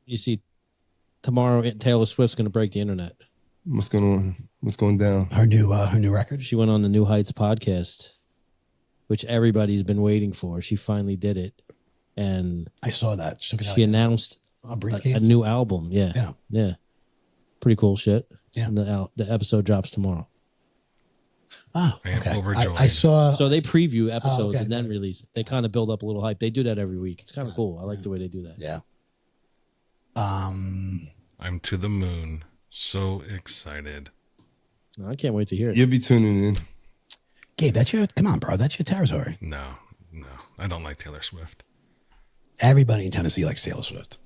you see tomorrow Taylor Swift's going to break the internet. What's going on? What's going down? Her new record. She went on the New Heights podcast, which everybody's been waiting for. She finally did it, and I saw that. She announced a new album. Yeah. Pretty cool shit. Yeah. And the episode drops tomorrow. Oh, I am okay. overjoyed. I saw. So they preview episodes okay. and then release it. They kind of build up a little hype. They do that every week. It's kind of cool. I like the way they do that. Yeah. I'm to the moon. So excited. I can't wait to hear it. You'll be tuning in. Gabe, come on, bro. That's your territory. No. I don't like Taylor Swift. Everybody in Tennessee likes Taylor Swift.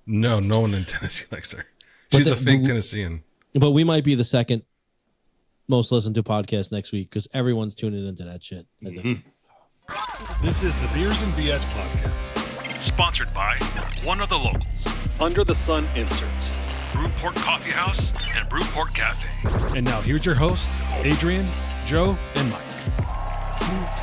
No one in Tennessee likes her. She's a fake Tennessean. But we might be the second most listened to podcast next week because everyone's tuning into that shit. This is the Beers and BS podcast, sponsored by one of the locals, Under the Sun Inserts, Brewport Coffee House and Brewport Cafe. And now here's your hosts, Adrian, Joe, and Mike.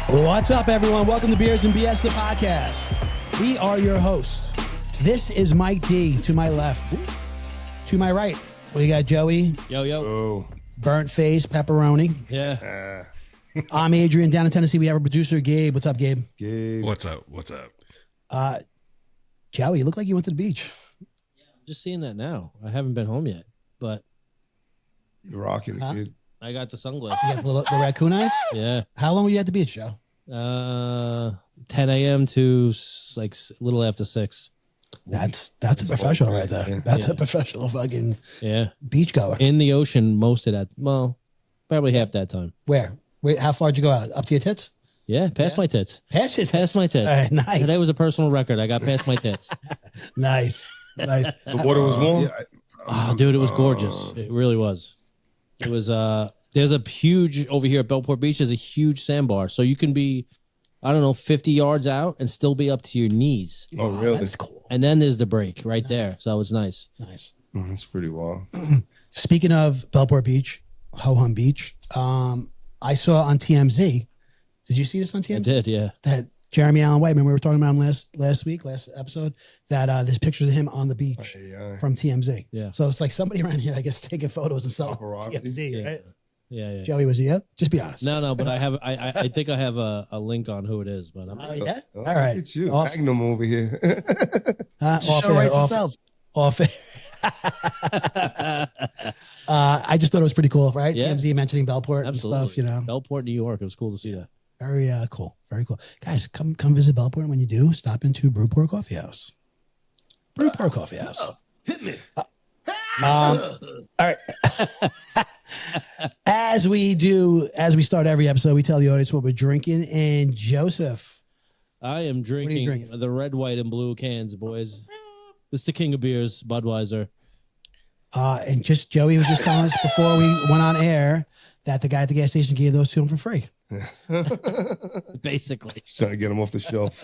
What's up, everyone? Welcome to Beers and BS, the podcast. We are your hosts. This is Mike D to my left. To my right, we got Joey. Yo. Oh. Burnt face, pepperoni. Yeah. I'm Adrian. Down in Tennessee, we have our producer, Gabe. What's up, Gabe? Gabe. What's up? Joey, you look like you went to the beach. I'm just seeing that now. I haven't been home yet, but You're rocking it, kid. I got the sunglasses. You got the raccoon eyes? Yeah. How long were you at the beach, Joe? 10 a.m. to like a little after 6. That's a professional right there. Yeah. That's a professional fucking beach goer. In the ocean most of that. Well, probably half that time. Where? Wait, how far did you go out? Up to your tits? Yeah, past my tits. Past your tits? Past my tits. All right, nice. That was a personal record. I got past my tits. Nice. The water was warm? Oh, dude, it was gorgeous. It really was. It was, there's a huge, over here at Belport Beach, there's a huge sandbar. So you can be, I don't know, 50 yards out and still be up to your knees. Oh, really? That's cool. And then there's the break right there. So it was nice. Nice. That's pretty wild. Speaking of Belport Beach, Ho-Hum Beach, I saw on TMZ. Did you see this on TMZ? I did, yeah. That Jeremy Allen Whiteman, we were talking about him last episode, that there's pictures of him on the beach from TMZ. Yeah. So it's like somebody around here, I guess, taking photos and selling Paparazzi. TMZ, right? Yeah. Joey, was it you? Just be honest. No, but I think I have a link on who it is, but I'm Oh, yeah? Oh, All right. It's you. Off- Magnum over here. off Show air, right yourself. off air. I just thought it was pretty cool, right? Yeah. TMZ mentioning Belport absolutely. and stuff, you know. Belport, New York. It was cool to see that. Very cool. Very cool. Guys, come visit Belport. When you do, stop into Brewport Coffee House. Brewport Coffee House. Hit me. All right. As we start every episode, we tell the audience what we're drinking. And Joseph, I am drinking, drinking? the red, white, and blue cans, boys. This is the king of beers, Budweiser. and just Joey was just telling us before we went on air that the guy at the gas station gave those to him for free. Basically. Just trying to get them off the shelf.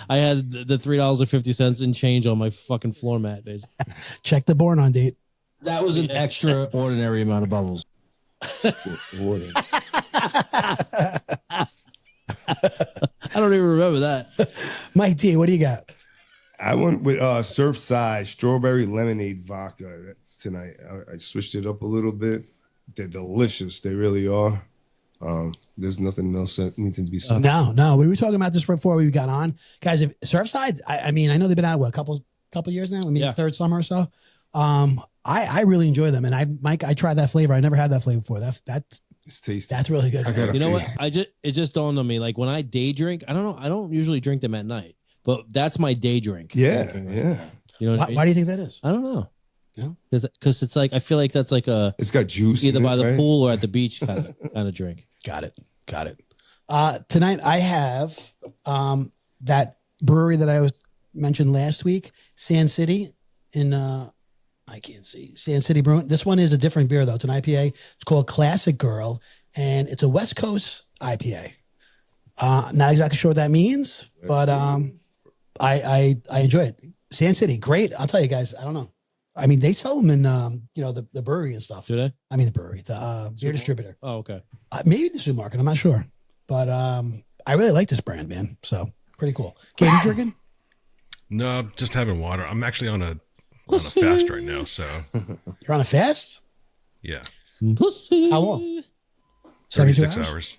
I had the $3.50 in change on my fucking floor mat, basically. Check the born on date. That was an extraordinary amount of bubbles. I don't even remember that. Mike T, what do you got? I went with Surfside strawberry lemonade vodka tonight. I switched it up a little bit. They're delicious. They really are. There's nothing else that needs to be said. No. We were talking about this before we got on. Guys, if Surfside, I mean, I know they've been out, a couple years now? I mean, third summer or so. I really enjoy them. And Mike, I tried that flavor. I never had that flavor before. That's It's tasty. That's really good. You know what? It just dawned on me. Like when I day drink, I don't know. I don't usually drink them at night, but that's my day drink. Yeah. You know what I mean? Why do you think that is? I don't know. No? Because it's like, I feel like that's like It's got juice. either in by it, the right? pool or at the beach kind of drink. Got it. Tonight I have that brewery that I mentioned last week, Sand City in I can't see. Sand City Brewing. This one is a different beer though. It's an IPA. It's called Classic Girl, and it's a West Coast IPA. Not exactly sure what that means, but I enjoy it. Sand City, great. I'll tell you guys. I don't know. I mean, they sell them in the brewery and stuff. Do they? I mean, the brewery, the beer distributor. Oh, okay. Maybe the supermarket. I'm not sure, but I really like this brand, man. So pretty cool. Gabe, you drinking? No, just having water. I'm actually on a fast right now, so You're on a fast? yeah. Pussy. How long? 36 hours.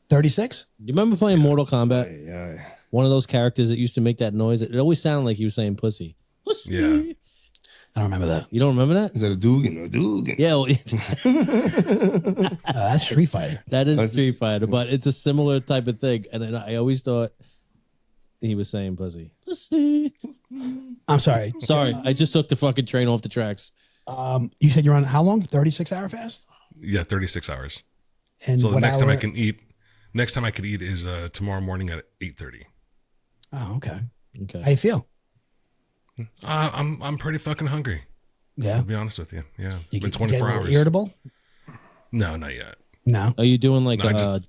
36? You remember playing Mortal Kombat? Yeah. One of those characters that used to make that noise. It always sounded like he was saying pussy. Pussy. Yeah. I don't remember that. You don't remember that? Is that a Dugan? A Dugan? Yeah, well, That's Street Fighter. that is Street Fighter, but it's a similar type of thing. And then I always thought he was saying pussy. Pussy. I'm sorry. Sorry, I just took the fucking train off the tracks. You said you're on how long? 36-hour fast? Yeah, 36 hours. And So the what next hour? time I can eat, is tomorrow morning at 8:30. Oh, okay. Okay. How you feel? I'm pretty fucking hungry. Yeah. I'll be honest with you. Yeah, it's You been get 24 a little hours. irritable? No, not yet. No. Are you doing like No, a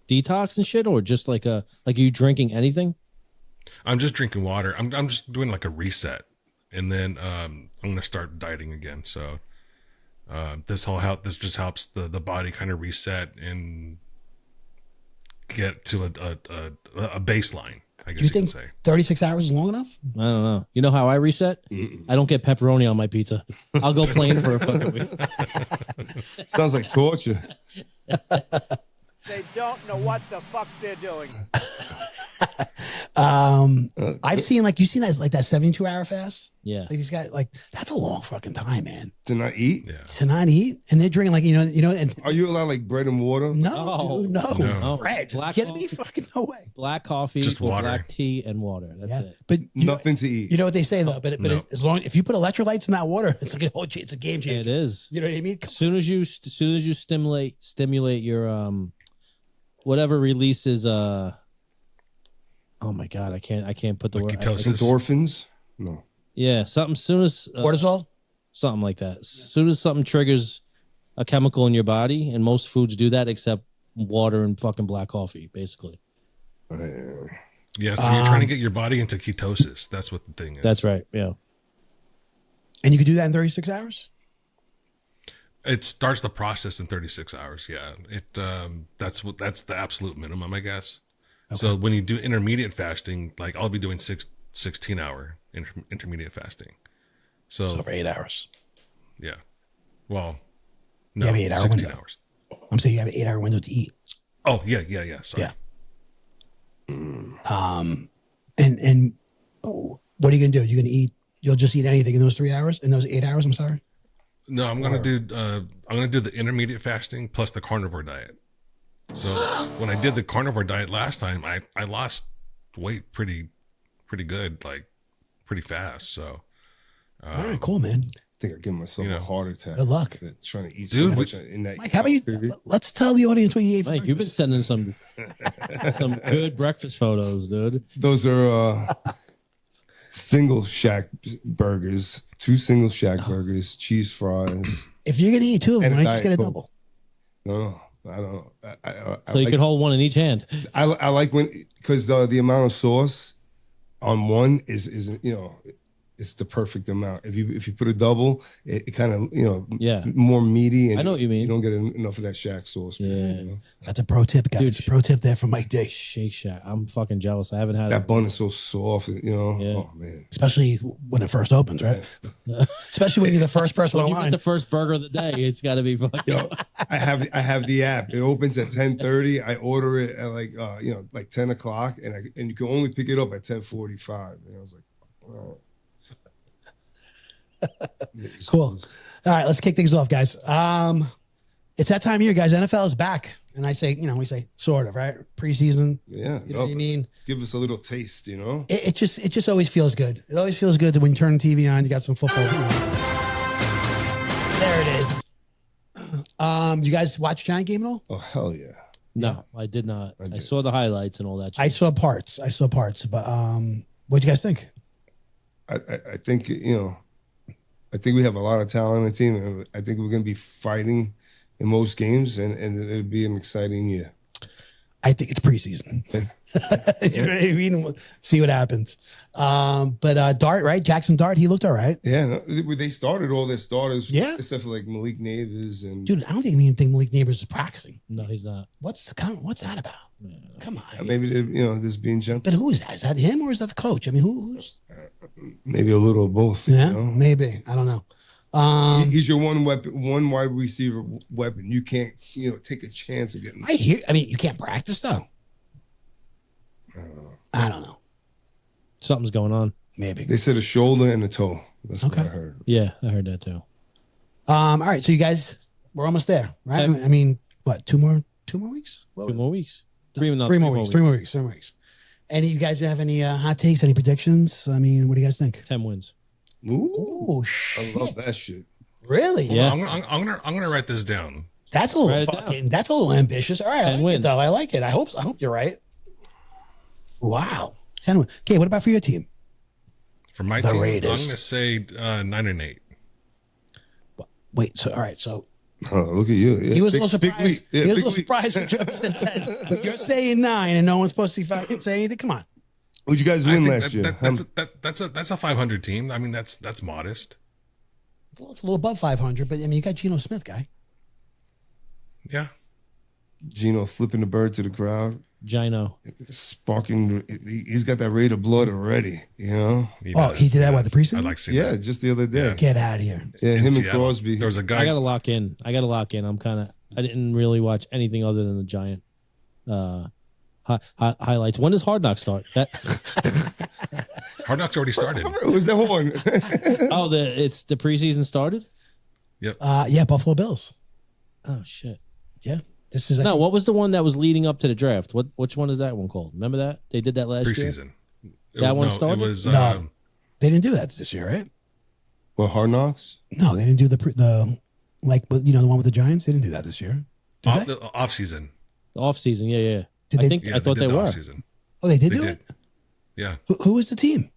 detox and shit, or just like are you drinking anything? I'm just drinking water. I'm just doing like a reset, and then I'm gonna start dieting again. So this just helps the body kind of reset and get to a baseline. I guess Do you think could say. 36 hours is long enough? I don't know. You know how I reset? I don't get pepperoni on my pizza. I'll go plain for a fucking week. Sounds like torture. They don't know what the fuck they're doing. I've seen you've seen that 72-hour fast. Yeah. Like these guys, that's a long fucking time, man. To not eat? Yeah. To not eat, and they're drinking and Are you allowed like bread and water? no, Oh, dude, no, no. bread. Black Kidding me? coffee. Fucking no way. Black coffee, Just or water. black tea and water. That's Yeah, it. but Nothing to eat. You know what they say though, but No. as long if you put electrolytes in that water, it's it's a game changer. It is. You know what I mean? As soon as you stimulate your whatever releases oh my god, I can't put the Like word ketosis? Endorphins? No. yeah, something soon as Cortisol. something like that. As soon as something triggers a chemical in your body, and most foods do that except water and fucking black coffee, basically. Yeah, so you're trying to get your body into ketosis. That's what the thing is. That's right. Yeah. And you could do that in 36 hours? It starts the process in 36 hours. Yeah, that's the absolute minimum, I guess. Okay. So when you do intermediate fasting, like I'll be doing 16-hour intermediate fasting. So for 8 hours. Yeah. Well, no, You have 8 hour 16 window. hours. I'm saying you have an 8 hour window to eat. Oh yeah. Sorry. Yeah. And what are you gonna do? You're gonna eat. You'll just eat anything in those 3 hours. In those 8 hours. I'm sorry. No, I'm gonna do the intermediate fasting plus the carnivore diet. So when I did the carnivore diet last time, I lost weight pretty good, like pretty fast. So All right, cool, man. I think I give myself a heart attack. Good luck. Trying to eat Dude, so much in that. Mike, how about you? Let's tell the audience what you ate for Mike, you've been breakfast. sending some good breakfast photos, dude. Those are single shack burgers, 2 single shack burgers, cheese fries. If you're gonna eat 2 of them, And why a don't you just get a Diet Coke. double? No, I don't know. So you like, could hold one in each hand. I like when because the amount of sauce on one is it's the perfect amount. If you put a double, it kind of Yeah. more meaty. And I know what you mean. You don't get enough of that shack sauce. Man, Yeah. you know? That's a pro tip, guys. Dude. Pro tip there from Mike D. Shake Shack. I'm fucking jealous. I haven't had That it. bun is so soft. Yeah. Oh man. Especially when it first opens, right? Especially when you're the first person When you get online. the first burger of the day, it's got to be fucking. Yo, I have the app. It opens at 10:30. I order it at like 10 o'clock, and you can only pick it up at 10:45. And I was like, wow. Cool. All right, let's kick things off, guys. It's that time of year, guys. NFL is back, and we say sort of, right? Preseason. Yeah, You know what I mean? Give us a little taste, It just always feels good. It always feels good that when you turn the TV on, you got some football. There it is. You guys watch Giant game at all? Oh hell yeah! No, I did not. I did. saw the highlights and all that shit. I saw parts, but what'd you guys think? I think I think we have a lot of talent on the team, and I think we're going to be fighting in most games, and it'll be an exciting year. I think it's preseason. You know what I mean? We'll see what happens. But Dart, right? Jackson Dart, he looked all right. Yeah, they started all their starters, Yeah. except for like Malik Neighbors and Dude, I don't even think Malik Neighbors is practicing. No, he's not. What's that about? Come on. maybe they're just being gentle. But who is that? Is that him or is that the coach? I mean, who's? Maybe a little of both. Yeah, you know? maybe. I don't know. He's your one weapon, one wide receiver weapon. You can't, take a chance of getting. I mean, you can't practice though. I don't know. Something's going on. Maybe. They said a shoulder and a toe. That's what I heard. Yeah, I heard that too. All right, so you guys, we're almost there, right? I mean, what? Two more weeks? 2 more weeks. Three more weeks. Any you guys have any hot takes? Any predictions? I mean, what do you guys think? 10 wins. Ooh, shit! I love that shit. Really? Yeah. I'm gonna write this down. That's a little that's a little ambitious. All right, I like it though. I like it. I hope you're right. Wow, 10 wins. Okay, what about for your team? For my team, Raiders. I'm gonna say 9-8. Wait, so all right, so. Oh, look at you. Yeah, he was a little surprised. He was a little surprised when Trevor said 10. But you're saying 9 and no one's supposed to say anything. Come on. Who'd you guys win last year? That's a 500 team. I mean, that's modest. Well, it's a little above 500, but I mean, you got Geno Smith, guy. Yeah. Geno flipping the bird to the crowd. Gino. Sparking. He's got that Raider blood already, He did that, the preseason? I like seeing that. Just the other day. Get out of here. Yeah, him Seattle, and Crosby. There was a guy. I got to lock in. I didn't really watch anything other than the Giant highlights. When does Hard Knocks start? Hard Knocks already started. Was that one? It's the preseason started? Yep. Yeah, Buffalo Bills. Oh, shit. Yeah. This is what was the one that was leading up to the draft? Which one is that one called? Remember that? They did that last Preseason. year? That one started? It was, no, they didn't do that this year, right? Well, Hard Knocks? No, they didn't do the one with the Giants. They didn't do that this year. the off season. The off season, yeah. I thought they were. Off-season. Oh, they did do it? Yeah. Who was the team?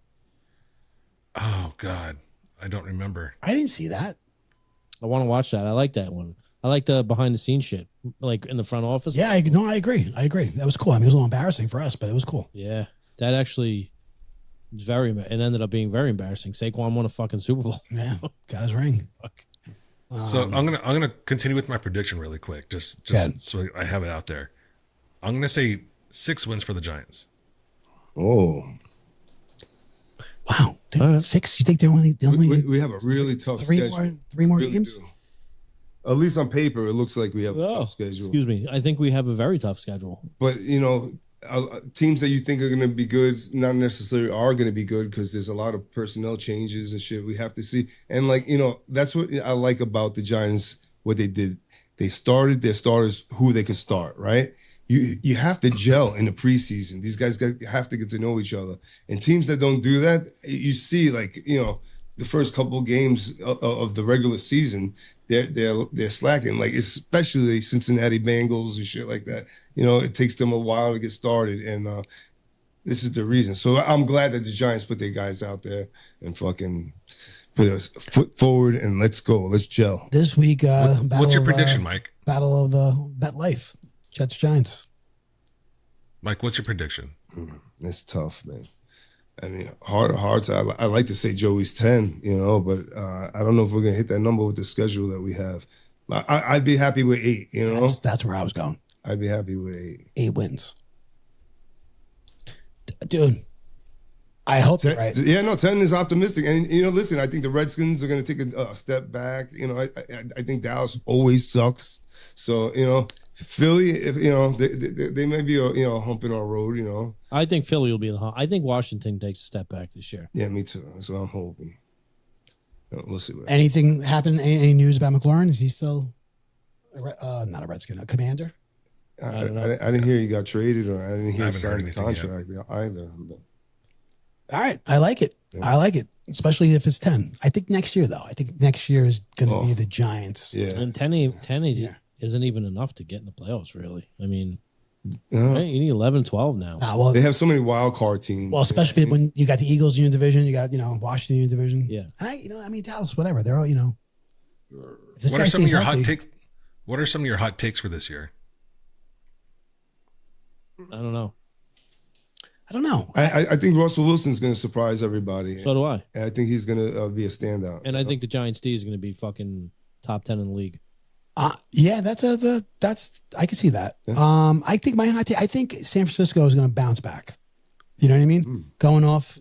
Oh, God. I don't remember. I didn't see that. I want to watch that. I like that one. I like the behind the scenes shit, like in the front office. Yeah, I agree. That was cool. I mean, it was a little embarrassing for us, but it was cool. Yeah, that actually was it ended up being very embarrassing. Saquon won a fucking Super Bowl. Yeah, got his ring. So I'm gonna continue with my prediction really quick, just so I have it out there. I'm gonna say 6 wins for the Giants. Oh, wow, dude, 6. You think they're only we have a really tough schedule. Three more really games. Do. At least on paper, it looks like we have a tough schedule. Excuse me. I think we have a very tough schedule. But, teams that you think are going to be good, not necessarily are going to be good because there's a lot of personnel changes and shit we have to see. And, that's what I like about the Giants, what they did. They started their starters who they could start, right? You have to gel in the preseason. These guys have to get to know each other. And teams that don't do that, you see, the first couple of games of the regular season, they're slacking, especially Cincinnati Bengals and shit like that. It takes them a while to get started, and this is the reason. So I'm glad that the Giants put their guys out there and fucking put a foot forward and let's go, let's gel. This week, what's your prediction, Mike? Battle of the Bet Life, Jets Giants. Mike, what's your prediction? It's tough, man. I mean, hearts. I like to say Joey's 10, but I don't know if we're gonna hit that number with the schedule that we have. I'd be happy with 8. That's where I was going. I'd be happy with 8. 8 wins, dude. I hope you're right. Yeah, no, 10 is optimistic, and listen, I think the Redskins are gonna take a step back. I think Dallas always sucks. So Philly, if they may be humping our road. I think Philly will be in the hump. I think Washington takes a step back this year. Yeah, me too. That's what I'm hoping. We'll see. Anything happen? Any news about McLaurin? Is he still not a Redskin, a Commander? I didn't hear he got traded, or I didn't hear he signed the anything contract either. But. All right, I like it. Yeah. I like it, especially if it's 10. I think next year, though. I think next year is going to be the Giants. Yeah, and 10 isn't even enough to get in the playoffs, really. I mean, right? You need 11, 12 now. They have so many wild card teams. Well, especially when you got the Eagles in your division, you got Washington in your division. Yeah, and Dallas, whatever. They're all What are some of your hot takes? What are some of your hot takes for this year? I don't know. I think Russell Wilson's going to surprise everybody. So do I. And I think he's going to be a standout. And I think the Giants D is going to be fucking top 10 in the league. Yeah, that's I can see that. Yeah. I think my hot take. I think San Francisco is going to bounce back. You know what I mean? Going off,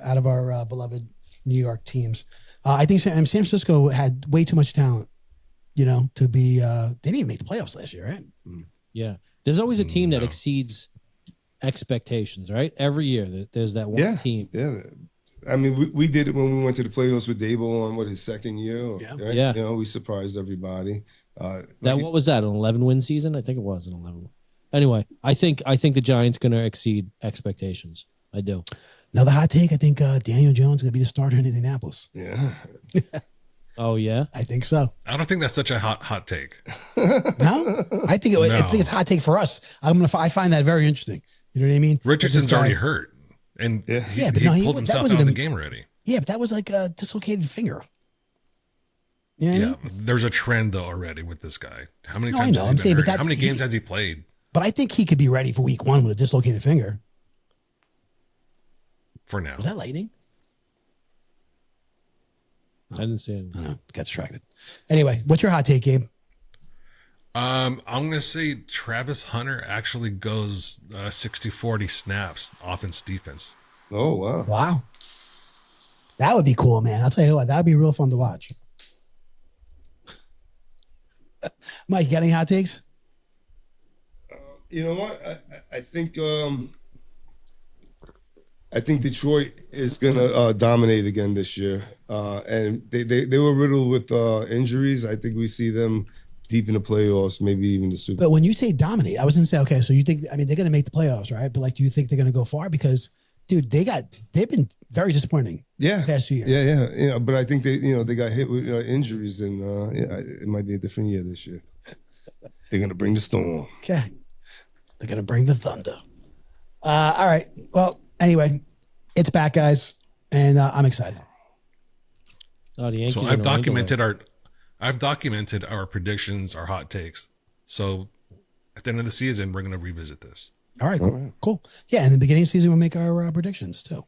out of our beloved New York teams. I think San Francisco had way too much talent, to be. They didn't even make the playoffs last year, right? Yeah. There's always a team that exceeds expectations, right? Every year there's that one team. Yeah. I mean, we did it when we went to the playoffs with Dable on his second year. Right? Yeah. We surprised everybody. What was that? An 11-win season? I think it was an 11. Anyway, I think the Giants going to exceed expectations. I do. Another hot take. I think Daniel Jones is going to be the starter in Indianapolis. Yeah. Oh yeah, I think so. I don't think that's such a hot take. No, I think it's a hot take for us. I find that very interesting. You know what I mean? Richardson's already hurt, and he pulled himself out of the game already. Yeah, but that was like a dislocated finger. You know what I mean? There's a trend though already with this guy. How many times? Has he been hurt? How many games has he played? But I think he could be ready for week 1 with a dislocated finger. For now. Was that lightning? I didn't see it. Got distracted. Anyway, what's your hot take, Gabe? I'm going to say Travis Hunter actually goes 60-40 snaps offense defense. Oh, wow. Wow. That would be cool, man. I'll tell you what, that would be real fun to watch. Mike, you got any hot takes? You know what? I think Detroit is gonna dominate again this year, and they were riddled with injuries. I think we see them deep in the playoffs, maybe even the Super Bowl. But when you say dominate, I was gonna say, okay, so you think? I mean, they're gonna make the playoffs, right? But do you think they're gonna go far? Because, dude, they've been very disappointing. Yeah, the past few years. Yeah. But I think they got hit with injuries, and it might be a different year this year. They're gonna bring the storm. Okay, they're gonna bring the thunder. All right. Well. Anyway, it's back, guys, and I'm excited. Oh, the Yankees. So I've documented our predictions, our hot takes. So at the end of the season, we're going to revisit this. All right, cool. Yeah, in the beginning of the season, we'll make our predictions too.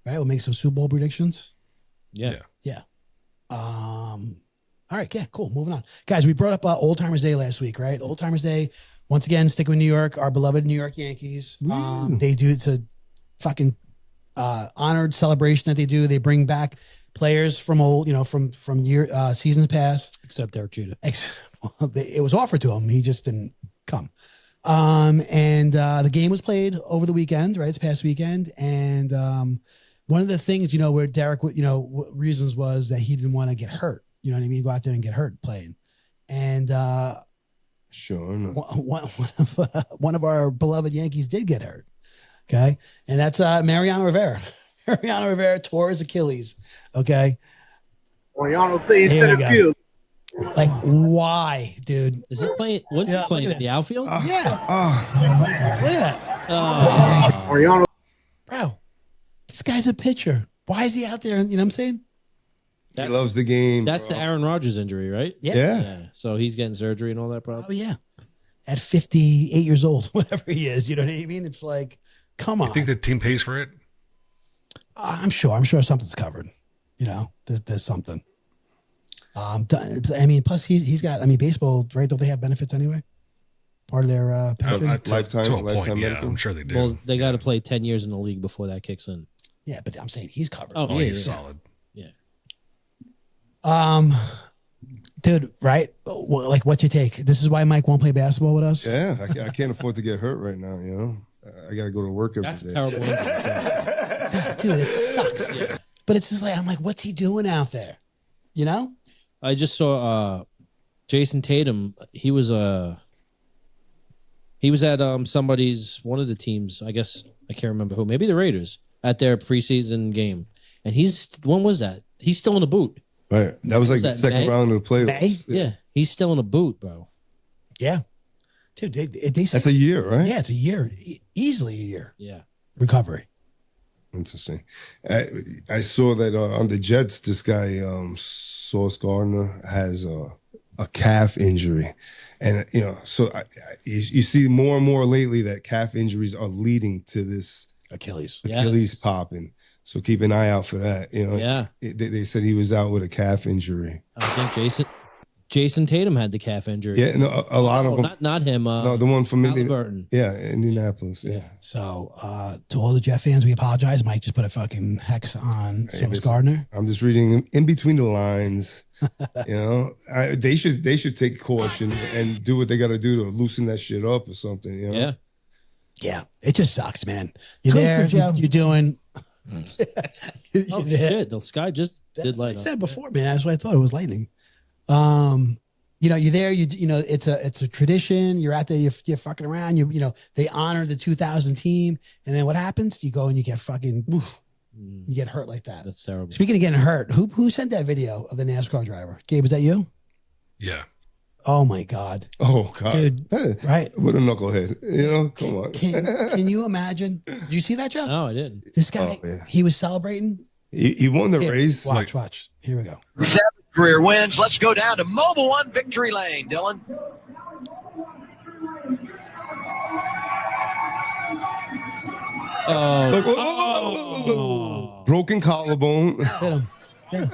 Right, we'll make some Super Bowl predictions. Yeah. All right, yeah, cool. Moving on, guys. We brought up Old Timers Day last week, right? Old Timers Day. Once again, sticking with New York, our beloved New York Yankees. They do it's a fucking honored celebration that they do. They bring back players from old, from seasons past. Except Derek Jeter. It was offered to him. He just didn't come. And the game was played over the weekend, right? It's past weekend. And one of the things, where Derek, reasons was that he didn't want to get hurt. You know what I mean? Go out there and get hurt playing. And sure. One of our beloved Yankees did get hurt. Okay. And that's Mariano Rivera. Mariano Rivera tore his Achilles. Okay. Mariano plays center field. Like, why, dude? Is he playing? What's he playing in the outfield? Yeah. Look at that. Mariano. Bro, this guy's a pitcher. Why is he out there? You know what I'm saying? He loves the game. That's the Aaron Rodgers injury, right? Yeah. So he's getting surgery and all that problem. Oh, yeah. At 58 years old, whatever he is. You know what I mean? It's like, come on. You think the team pays for it? I'm sure something's covered. There's something. I mean, plus he's got. Baseball, right? Don't they have benefits anyway? Part of their package? lifetime medical. medical. I'm sure they do. Well, they got to play 10 years in the league before that kicks in. Yeah, but I'm saying he's covered. Oh, he's solid. Yeah. Dude, right? Like, what's your take? This is why Mike won't play basketball with us. Yeah, I can't afford to get hurt right now. I got to go to work every That's day. a terrible injury. Dude, it sucks. Yeah. But it's just like, I'm like, what's he doing out there? I just saw Jason Tatum. He was at somebody's, one of the teams, I guess, I can't remember who, maybe the Raiders, at their preseason game. And when was that? He's still in the boot. Right. That was like the second round of the playoffs. May? Yeah. He's still in the boot, bro. Yeah. Dude, they say, that's a year, right? Yeah, it's a year. Easily a year. Yeah. Recovery. Interesting. I saw that on the Jets, this guy, Sauce Gardner, has a calf injury. And, so you see more and more lately that calf injuries are leading to this Achilles popping. So keep an eye out for that. Yeah. They said he was out with a calf injury. I think Jason Tatum had the calf injury. Yeah, no, a lot of them. Not him. No, the one from Halliburton. Indianapolis. Yeah. So to all the Jet fans, we apologize. Mike just put a fucking hex on Sauce Gardner. I'm just reading in between the lines. You know, they should take caution and do what they got to do to loosen that shit up or something. You know? Yeah. Yeah, it just sucks, man. You're Close there. to Joe. You're doing. Oh shit! The sky just did Like light I up. said before, man. That's what I thought it was lightning. You know, you're there. You know, it's a tradition. You're out there. You're fucking around. You know, they honor the 2000 team, and then what happens? You go and you get fucking. You get hurt like that. That's terrible. Speaking of getting hurt, who sent that video of the NASCAR driver? Gabe, was that you? Yeah. Oh my God. Oh God, Dude, Hey, right. What a knucklehead. You know, come on. Can you imagine? Did you see that, Joe? No, I didn't. This guy, Oh, yeah. he was celebrating. He won the Here, race. Watch. Here we go. 7 career wins. Let's go down to Mobile One Victory Lane, Dylan. Oh, Look, oh. Broken collarbone, Hit him. Yeah.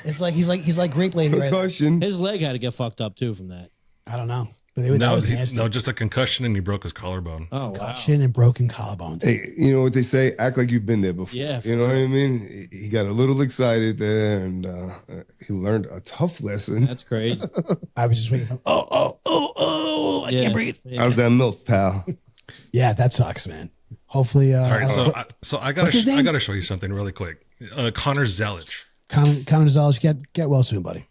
It's like he's like grape lady right now. concussion. his leg had to get fucked up too from that. I don't know, but that was nasty. No, just a concussion and he broke his collarbone. Oh wow. Concussion and broken collarbone. Hey, you know what they say? Act like you've been there before. Yeah, You know what I mean? He got a little excited there, and he learned a tough lesson. That's crazy. I was just waiting for. I Yeah. can't breathe. Yeah. How's that milk, pal? Yeah, that sucks, man. Hopefully, All right, so I what's his name? gotta show you something really quick. Connor Zelich. Connor Zales, get well soon, buddy.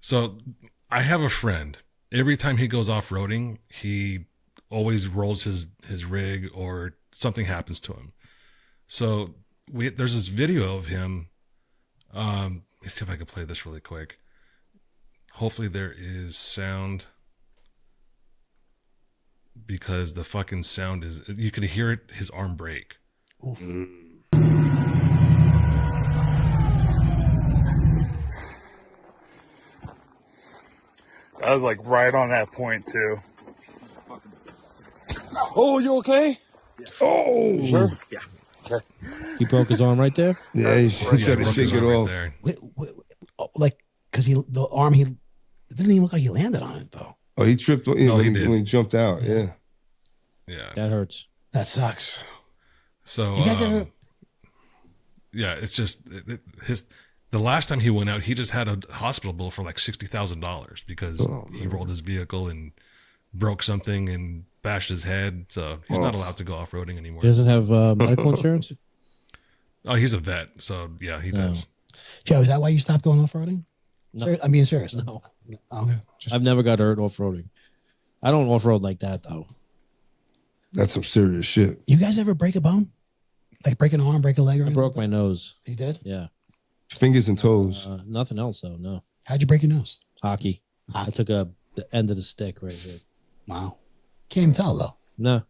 So I have a friend. Every time he goes off roading, he always rolls his rig or something happens to him. So there's this video of him. Let me see if I can play this really quick. Hopefully there is sound, because the fucking sound is, you could hear it, his arm break. I was like right on that point too. Oh, you okay? Oh, Sure. He broke his arm right there. yeah, he tried to broke shake his it arm right off. there. Like, because it didn't even look like he landed on it though. Oh, he tripped. he when did. he jumped out. Yeah. Yeah. That hurts. That sucks. So, You guys ever? yeah, it's just the last time he went out, he just had a hospital bill for like $60,000 because he rolled his vehicle and broke something and bashed his head. So he's not allowed to go off roading anymore. He doesn't have medical insurance. Oh, he's a vet, so yeah, he does. Joe, is that why you stopped going off roading? No. I'm being serious. No, Okay. I've never got hurt off roading. I don't off road like that though. That's some serious shit. You guys ever break a bone? Like break an arm, break a leg, or I anything? broke my nose. You did? Yeah. Fingers and toes. Nothing else though. No How'd you break your nose? hockey. I took the end of the stick right here. Wow. Can't even tell though. No.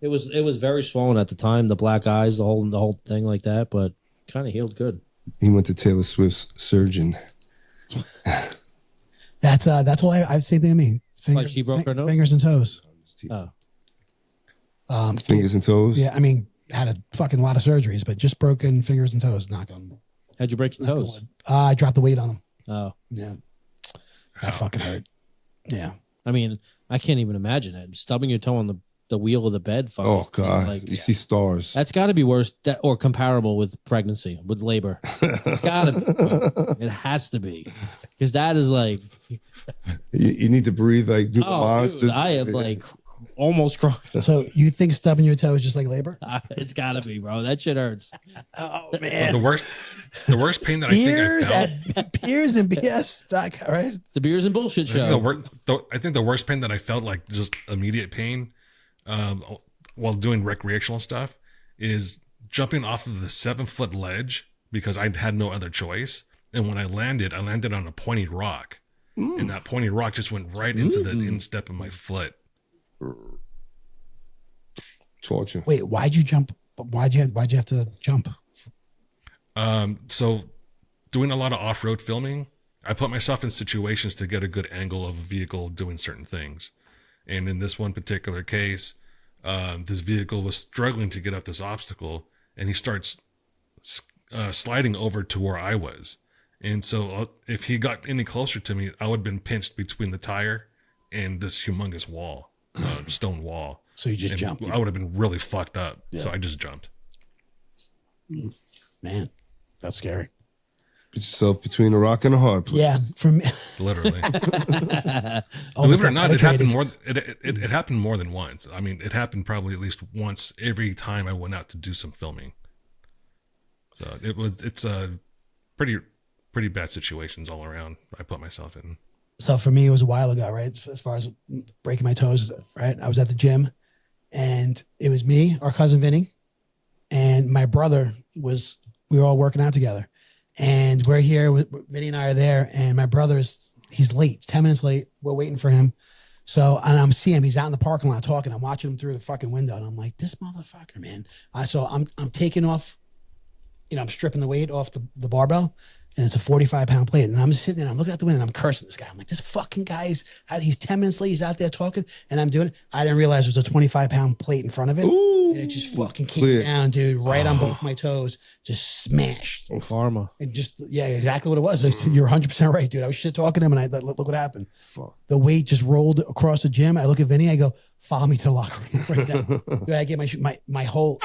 It was very swollen at the time. The black eyes, the whole thing like that, but kind of healed good. He went to Taylor Swift's surgeon. That's all I same thing to me. Like she broke her nose? Fingers and toes. Oh, Fingers and toes. Yeah, I mean, had a fucking lot of surgeries, but just broken fingers and toes. Knock on. how'd you break your knock on toes? wood. I dropped the weight on them. Oh, Yeah, that fucking hurt. Yeah. I mean, I can't even imagine it. Stubbing your toe on the wheel of the bed. Fucking, Oh God, like, you see stars. that's got to be worse or comparable with pregnancy, with labor. It's got to be. It has to be, because that is like, You need to breathe like do the oh, monster. dude, I am like almost crying. So you think stubbing your toe is just like labor? It's got to be, bro. That shit hurts. Oh So the worst pain that I think I Beers felt. at Beers and BS. Right? It's the beers and bullshit I think show. I think the worst pain that I felt, like just immediate pain, while doing recreational stuff, is jumping off of the 7-foot ledge because I had no other choice. And when I landed on a pointy rock, and that pointy rock just went right into the instep of my foot. Torture. Wait, why'd you jump? Why'd you have to jump? So doing a lot of off-road filming, I put myself in situations to get a good angle of a vehicle doing certain things. And in this one particular case, this vehicle was struggling to get up this obstacle, and he starts sliding over to where I was. And so if he got any closer to me, I would have been pinched between the tire and this humongous wall, stone wall. So you just and jumped. I would have been really fucked up. Yeah. So I just jumped. Man, that's scary. Put yourself between a rock and a hard place. Yeah, for me. Literally. Believe it or not, it happened more than once. I mean, it happened probably at least once every time I went out to do some filming. So it's a pretty bad situations all around I put myself in. So for me, it was a while ago, right? As far as breaking my toes, right? I was at the gym, and it was me, our cousin Vinny, and my brother we were all working out together. And we're here, Vinny and I are there, and my brother's, he's late, 10 minutes late. We're waiting for him. So, and I'm seeing him, he's out in the parking lot talking. I'm watching him through the fucking window, and I'm like, this motherfucker, man. So I'm taking off, I'm stripping the weight off the barbell, and it's a 45-pound plate. And I'm just sitting there, and I'm looking out the window, and I'm cursing this guy. I'm like, this fucking guy he's 10 minutes late, he's out there talking, and I'm doing it. I didn't realize there was a 25-pound plate in front of it. Ooh, and it just fucking came down, dude, right on both my toes, just smashed. Karma. And just, yeah, exactly what it was. I said, you're 100% right, dude. I was shit talking to him, and look what happened. Fuck. The weight just rolled across the gym. I look at Vinny, I go, follow me to the locker room right now. Dude, I get my toe,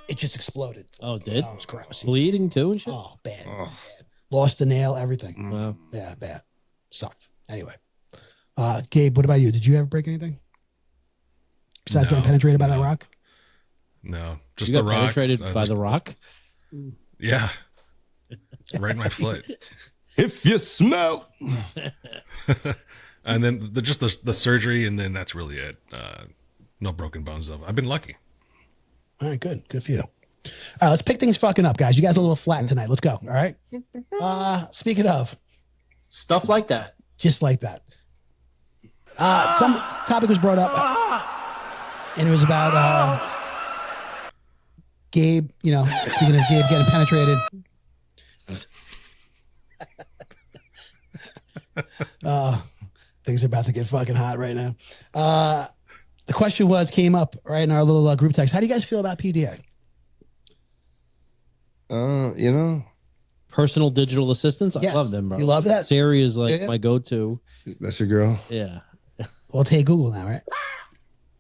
it just exploded. Oh, it did? Oh, it was gross. Bleeding too and shit? Oh, bad. Lost the nail, everything. Wow. Yeah, bad. Sucked. Anyway. Gabe, what about you? Did you ever break anything? Besides getting penetrated by that rock? No, just You got the rock. penetrated by the rock? Yeah. Right in my foot. If you smell. And then just the surgery, and then that's really it. No broken bones, though. I've been lucky. All right, good. Good for you. All right, let's pick things fucking up, guys. You guys are a little flat tonight. Let's go. All right. Speaking of stuff like that, just like that. Some topic was brought up, and it was about Gabe. Speaking of Gabe getting penetrated. Things are about to get fucking hot right now. The question came up right in our little group text. How do you guys feel about PDA? Personal digital assistants. Yes. I love them, bro. You love that? Siri is like my go-to. That's your girl? Yeah. Well, it's Hey Google now, right?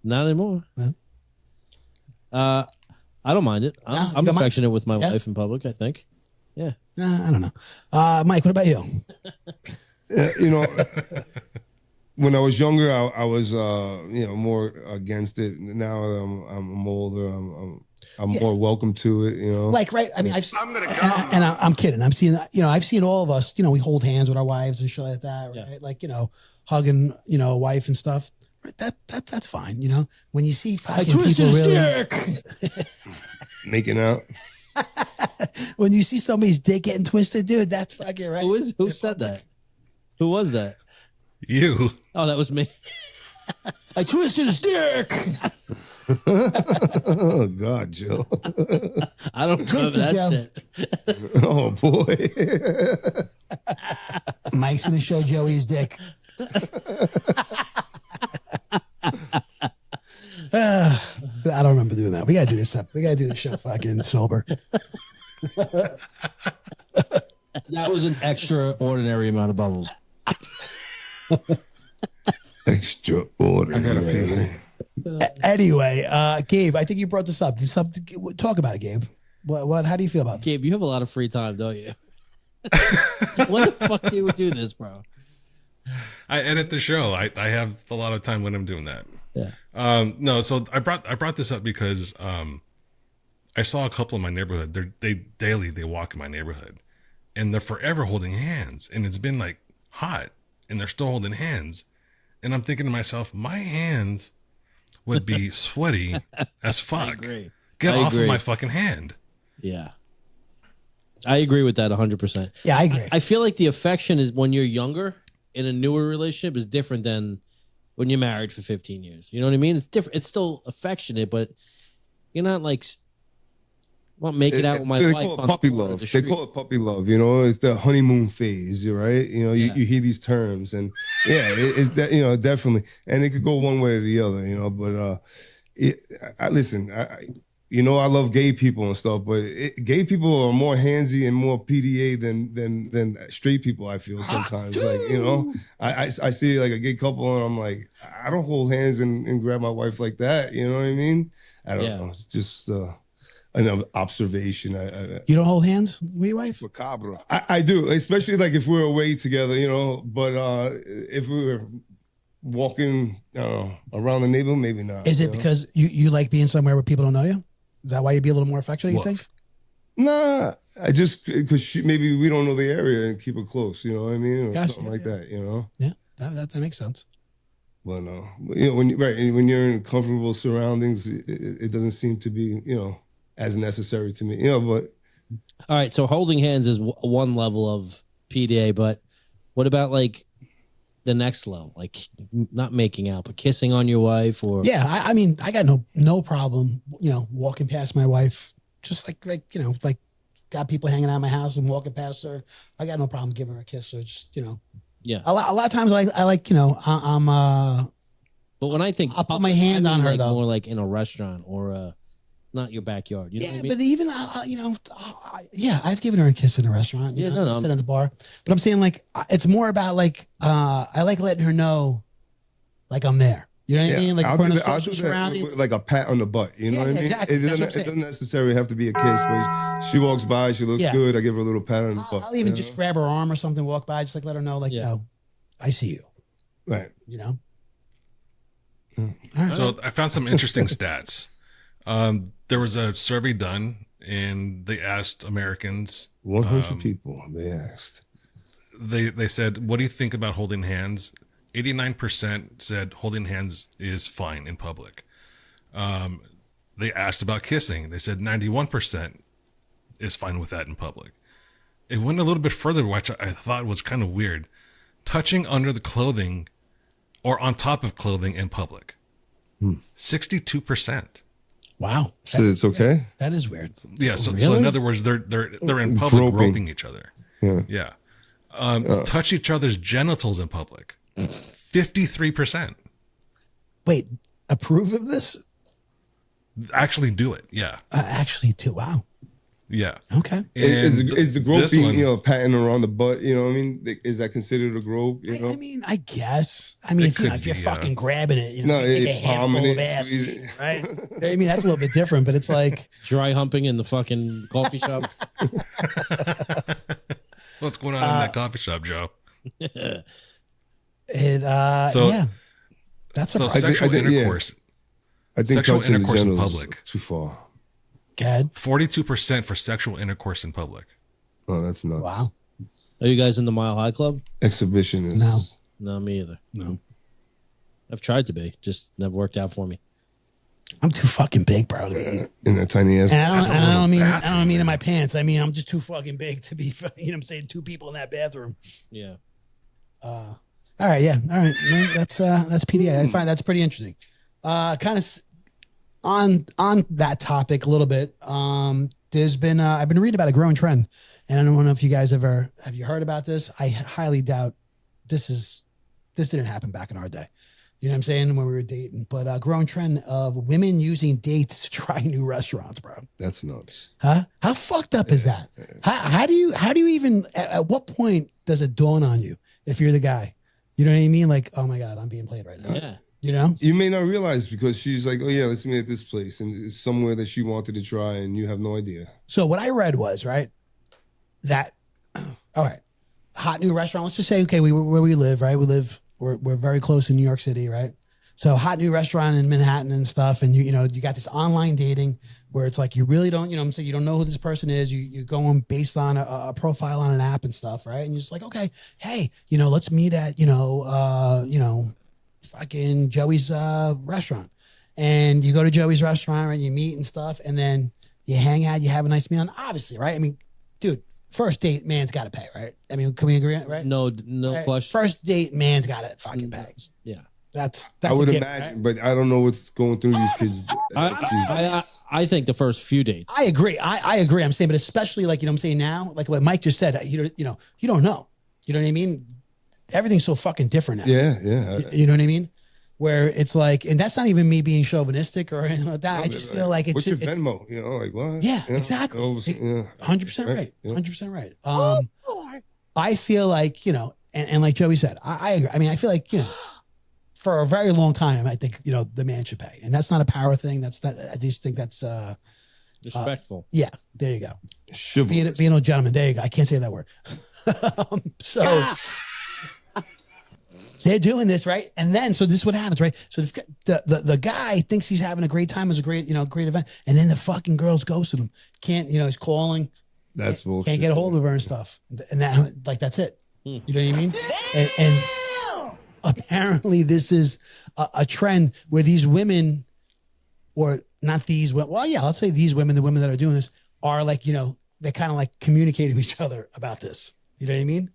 Not anymore. No. I don't mind it. I'm don't affectionate with my Yeah. wife in public, I think. Yeah. I don't know. Mike, what about you? When I was younger, I was more against it. Now I'm older. I'm more welcome to it. Like, right? I mean, I'm kidding. I'm seeing. I've seen all of us. We hold hands with our wives and shit like that, right? Yeah. Like, hugging, a wife and stuff. Right? That's fine. When you see fucking people really making out. when you see somebody's dick getting twisted, dude, that's fucking right. Who said that? Who was that? You. Oh, that was me. I twisted his dick. Oh God, Joe. I don't know that Joe. shit. Oh boy. Mike's gonna show Joey his dick. I don't remember doing that. We gotta do this up. We gotta do this show fucking sober. that was an extraordinary amount of bubbles. Extraordinary. Anyway, Gabe, I think you brought this up. Talk about it, Gabe. What? How do you feel about it? Gabe, you have a lot of free time, don't you? When the fuck do you do this, bro? I edit the show. I have a lot of time when I'm doing that. Yeah. No, so I brought this up because I saw a couple in my neighborhood. They walk in my neighborhood, and they're forever holding hands, and it's been like hot, and they're still holding hands, and I'm thinking to myself, my hands would be sweaty as fuck. I agree. Get I off agree. of my fucking hand. Yeah. I agree with that 100%. Yeah, I agree. I feel like the affection is when you're younger in a newer relationship is different than when you're married for 15 years. You know what I mean? It's different. It's still affectionate, but you're not like, well, making out with my They wife call it on puppy the love. street. They call it puppy love. It's the honeymoon phase, right? You hear these terms, and yeah, it's that definitely, and it could go one way or the other, but listen, you know, I love gay people and stuff, but gay people are more handsy and more PDA than straight people. I feel sometimes, like, you know, I see like a gay couple and I'm like, I don't hold hands and grab my wife like that. You know what I mean? I don't know. It's just an observation. You don't hold hands with your wife? Macabre. I do, especially like if we're away together, you know. But if we were walking around the neighborhood, maybe not. Is it because you like being somewhere where people don't know you? Is that why you'd be a little more affectionate, you think? Nah, I just, because maybe we don't know the area and keep it close, you know what I mean? Or Gotcha, something like that, you know? Yeah, that makes sense. But you know, when you're in comfortable surroundings, it doesn't seem to be, you know, as necessary to me, you know. But all right, so holding hands is one level of PDA, but what about like the next level, like not making out, but kissing on your wife? Or I mean, I got no problem, you know, walking past my wife, just like you know, like got people hanging out of my house and walking past her. I got no problem giving her a kiss, or just, you know. Yeah. A lot of times I like, you know, but when I think I'll put my hand on her, like though. more like in a restaurant or not your backyard. You know what I mean? But even you know, I've given her a kiss in a restaurant. You know, sit at the bar. But I'm saying, like, it's more about like I like letting her know, like, I'm there. You know what I mean? Like, I'll for do a that social surrounding. with like a pat on the butt. You know what I mean? Exactly. It doesn't necessarily have to be a kiss, but she walks by, she looks good. I give her a little pat on the butt. I'll even just grab her arm or something, walk by, just like let her know, like, you know, I see you. Right. You know. So I found some interesting stats. There was a survey done, and they asked Americans. 100 people. They asked. They said, "What do you think about holding hands?" 89% said holding hands is fine in public. They asked about kissing. They said 91% is fine with that in public. It went a little bit further, which I thought was kind of weird. Touching under the clothing or on top of clothing in public. 62%. Wow. So it's okay? That is weird. Yeah. So Really? in other words, they're in public groping each other. Yeah. Touch each other's genitals in public. 53%. Wait, approve of this? Actually do it. Yeah. Actually do. Wow. Yeah. Okay. Is the groping, one, you know, patting around the butt, you know what I mean? Is that considered a grope? You know? I mean, I guess. I mean, if you're fucking grabbing it, you know, take a handful of ass, right? I mean, that's a little bit different, but it's like dry humping in the fucking coffee shop. What's going on in that coffee shop, Joe? That's sexual intercourse. I think sexual touching intercourse the in genitals public. is too far. 42% for sexual intercourse in public. Oh, that's nuts. Wow. Are you guys in the Mile High Club? Exhibition is No, me either. No. I've tried to be, just never worked out for me. I'm too fucking big, bro. In that tiny ass. And I don't mean in my pants. I mean, I'm just too fucking big to be, you know what I'm saying, two people in that bathroom. Yeah. All right, yeah. All right. No, that's PDA. I find that's pretty interesting. Kind of on that topic a little bit. There's been I've been reading about a growing trend, and I don't know if you guys have you heard about this. I highly doubt this didn't happen back in our day. You know what I'm saying, when we were dating, but a growing trend of women using dates to try new restaurants, bro. That's nuts. Huh? How fucked up is that? How do you even, at what point does it dawn on you if you're the guy? You know what I mean? Like, oh my God, I'm being played right now. Yeah. You know? You may not realize because she's like, oh yeah, let's meet at this place. And it's somewhere that she wanted to try and you have no idea. So what I read was, right, that, all right, hot new restaurant. Let's just say, okay, where we live, right? We're very close in New York City, right? So hot new restaurant in Manhattan and stuff. And you got this online dating where it's like, you really don't, you know what I'm saying? You don't know who this person is. You go on based on a profile on an app and stuff, right? And you're just like, okay, hey, let's meet at, fucking Joey's restaurant. And you go to Joey's restaurant, right? You meet and stuff. And then you hang out, you have a nice meal. And obviously, right? I mean, dude, first date, man's got to pay, right? I mean, can we agree, right? No right? question. First date, man's got to fucking pay. Yeah. That's I would a given, imagine, right? but I don't know what's going through these kids. I think the first few dates. I agree. I agree. I'm saying, but especially like, I'm saying now, like what Mike just said, you don't know. You know what I mean? Everything's so fucking different now. Yeah. You know what I mean? where it's like, and that's not even me being chauvinistic or anything like that. I just feel like it's what's your Venmo? You know, like what? Yeah, You know? exactly. 100% right. Yeah. 100% right. I feel like, you know, and like Joey said, I agree. I mean, I feel like, you know, for a very long time, I think, you know, the man should pay, and that's not a power thing. That's not. I just think that's Respectful. yeah. There you go. Chivalrous. Being a gentleman. There you go. I can't say that word. So they're doing this, right? And then, so this is what happens, right? So this, the guy thinks he's having a great time. It's a great, you know, great event. And then the fucking girls ghosted him. Can't, you know, he's calling. That's bullshit. Can't get a hold of her and stuff. And that, like, that's it. You know what I mean? And apparently this is a trend where these women, or not these women, well, yeah, let's say these women, the women that are doing this, are like, you know, they kind of like communicating with each other about this. You know what I mean?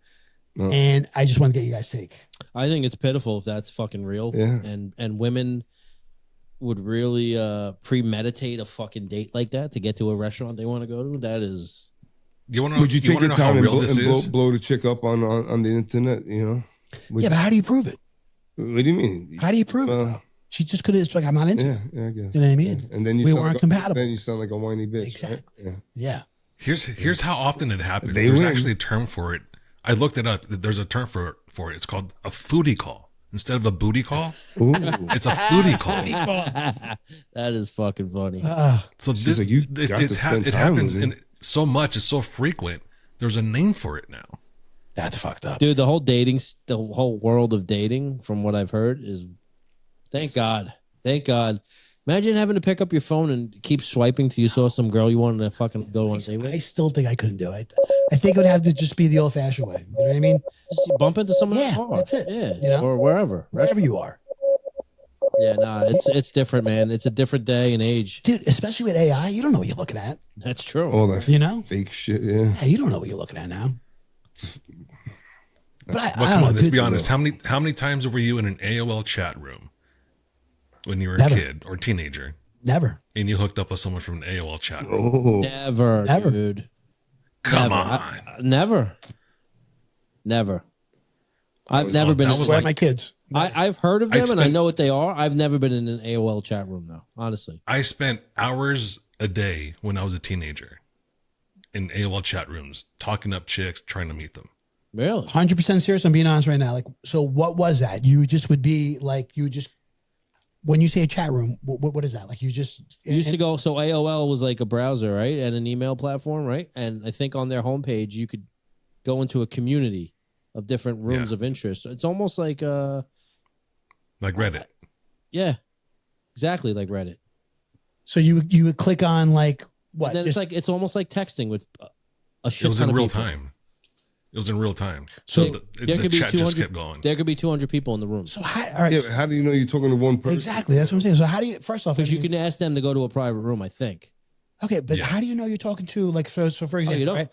No. And I just want to get you guys' take. I think it's pitiful if that's fucking real. Yeah. And women would really premeditate a fucking date like that to get to a restaurant they want to go to. That is. You want to? Would you take your time and is? blow the chick up on the internet? You know? Yeah, but how do you prove it? What do you mean? How do you prove it? She just could have, like, I'm not into it. Yeah, I guess. You know what I mean? Yeah. And then we weren't compatible. Then you sound like a whiny bitch. Exactly. Right? Yeah. Here's how often it happens. They There's win. actually a term for it. I looked it up. There's a term for it. It's called a foodie call. Instead of a booty call, it's a foodie call. That is fucking funny. So She's like, it happens and so much. It's so frequent. There's a name for it now. That's fucked up. Dude, the whole world of dating, from what I've heard, is thank God. Imagine having to pick up your phone and keep swiping till you saw some girl you wanted to fucking go on a date with. I still think I couldn't do it. I think it would have to just be the old fashioned way. You know what I mean? Just bump into someone in the car. That's it. Yeah. You know? Or wherever you are. Yeah, nah, it's different, man. It's a different day and age. Dude, especially with AI, you don't know what you're looking at. That's true. All that You know? fake shit. Yeah. Yeah, you don't know what you're looking at now. But I But don't come know, on, let's dude. be honest. How many times were you in an AOL chat room when you were Never. a kid or teenager? Never. And you hooked up with someone from an AOL chat room? Oh. Never, dude. Come Never. on. Never. I've never been. that was Where are like- my kids? I've heard of I them and I spent- know what they are. I've never been in an AOL chat room though. Honestly, I spent hours a day when I was a teenager in AOL chat rooms, talking up chicks, trying to meet them. really. 100% serious. I'm being honest right now. Like, so what was that? You just would be like, when you say a chat room, what is that? Like, you just You used to go. So AOL was like a browser, right, and an email platform, right? And I think on their homepage you could go into a community of different rooms Yeah. of interest. It's almost like Like Reddit. yeah, exactly like Reddit. So you would click on like what? And then Just- it's almost like texting with a shit It was ton in of real people. time. It was in real time. So There the could be chat just 200. kept going. There could be 200 people in the room. so how, all right, Yeah, but how do you know you're talking to one person? exactly. That's what I'm saying. So how do you? First off, Because you can ask them to go to a private room. I think okay, but Yeah. how do you know you're talking to like so for example, you don't. right?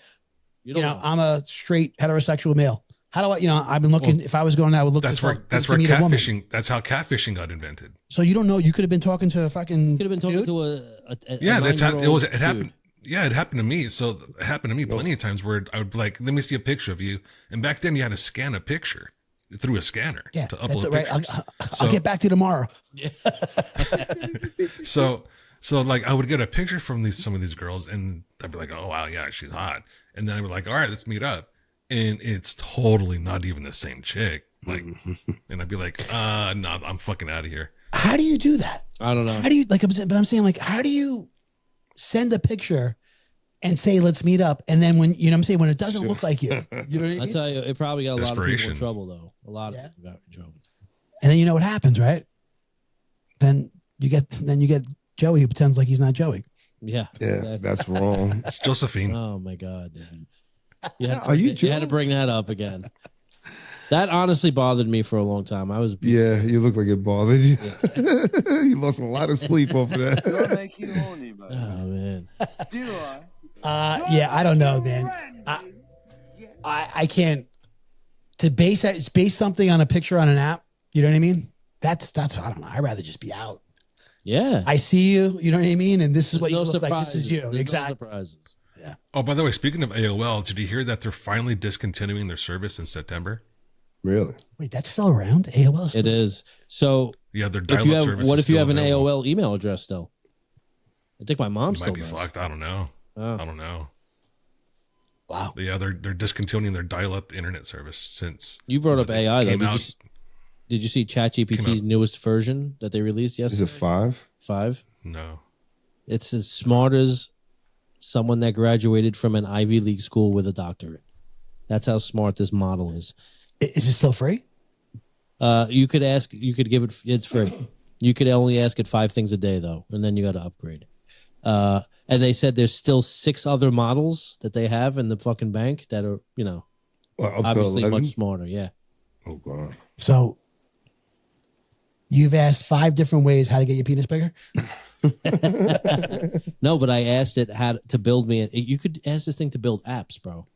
you You don't know, know. I'm a straight heterosexual male. How do I? You know, I've been looking. If I was going, I would look. That's to where talk- that's to where meet a woman. catfishing. That's how catfishing got invented. So you don't know. You could have been talking to a fucking. You could have been talking dude? to a Yeah, that's how it was. It 9-year-old happened. dude. Yeah, it happened to me. So it happened to me plenty of times where I would be like, let me see a picture of you. And back then you had to scan a picture through a scanner Yeah, to that's upload it, right. pictures. I'll get back to you tomorrow. So like I would get a picture from some of these girls and I'd be like, oh wow, yeah, she's hot. And then I would like, all right, let's meet up. And it's totally not even the same chick. Like, and I'd be like, no, I'm fucking out of here. How do you do that? I don't know. How do you like? I'm saying like, how do you send a picture and say let's meet up, and then when you know what I'm saying when it doesn't look like you, you know what I I mean? tell you, it probably got a lot of people in Desperation. trouble though. A lot Yeah. of people got in trouble. And then you know what happens, right? Then you get Joey who pretends like he's not Joey. Yeah. Yeah, exactly. that's wrong. It's Josephine. Oh my god. Dude. You had, Are you you had to bring that up again. That honestly bothered me for a long time. I was Yeah, you look like it bothered you. You lost a lot of sleep over that. oh man. Yeah, I don't know, man. I can't to base something on a picture on an app. You know what I mean? That's I don't know. I'd rather just be out. Yeah. I see you. You know what I mean? And this is what There's you no look like. This is surprises. you. There's no Exactly. surprises. Oh, by the way, speaking of AOL, did you hear that they're finally discontinuing their service in September? Really? Wait, that's still around? AOL. It is. So Yeah, their If dial-up you have, service. what is if you still have an available. AOL email address still? I think my mom It still might be does. fucked. I don't know. Oh. I don't know. Wow. But yeah, they're discontinuing their dial-up internet service since You brought up they AI though. came Did out. you see ChatGPT's Came newest version that they released Is yesterday? it 5? 5. No. It's as smart as someone that graduated from an Ivy League school with a doctorate. That's how smart this model is. Is it still free? You could give it, it's free. You could only ask it 5 things a day though, and then you got to upgrade. And they said there's still 6 other models that they have in the fucking bank that are, Well, up to obviously 11? much smarter. Yeah. Oh, God. So you've asked 5 different ways how to get your penis bigger? No, but I asked it how to build me. You could ask this thing to build apps, bro.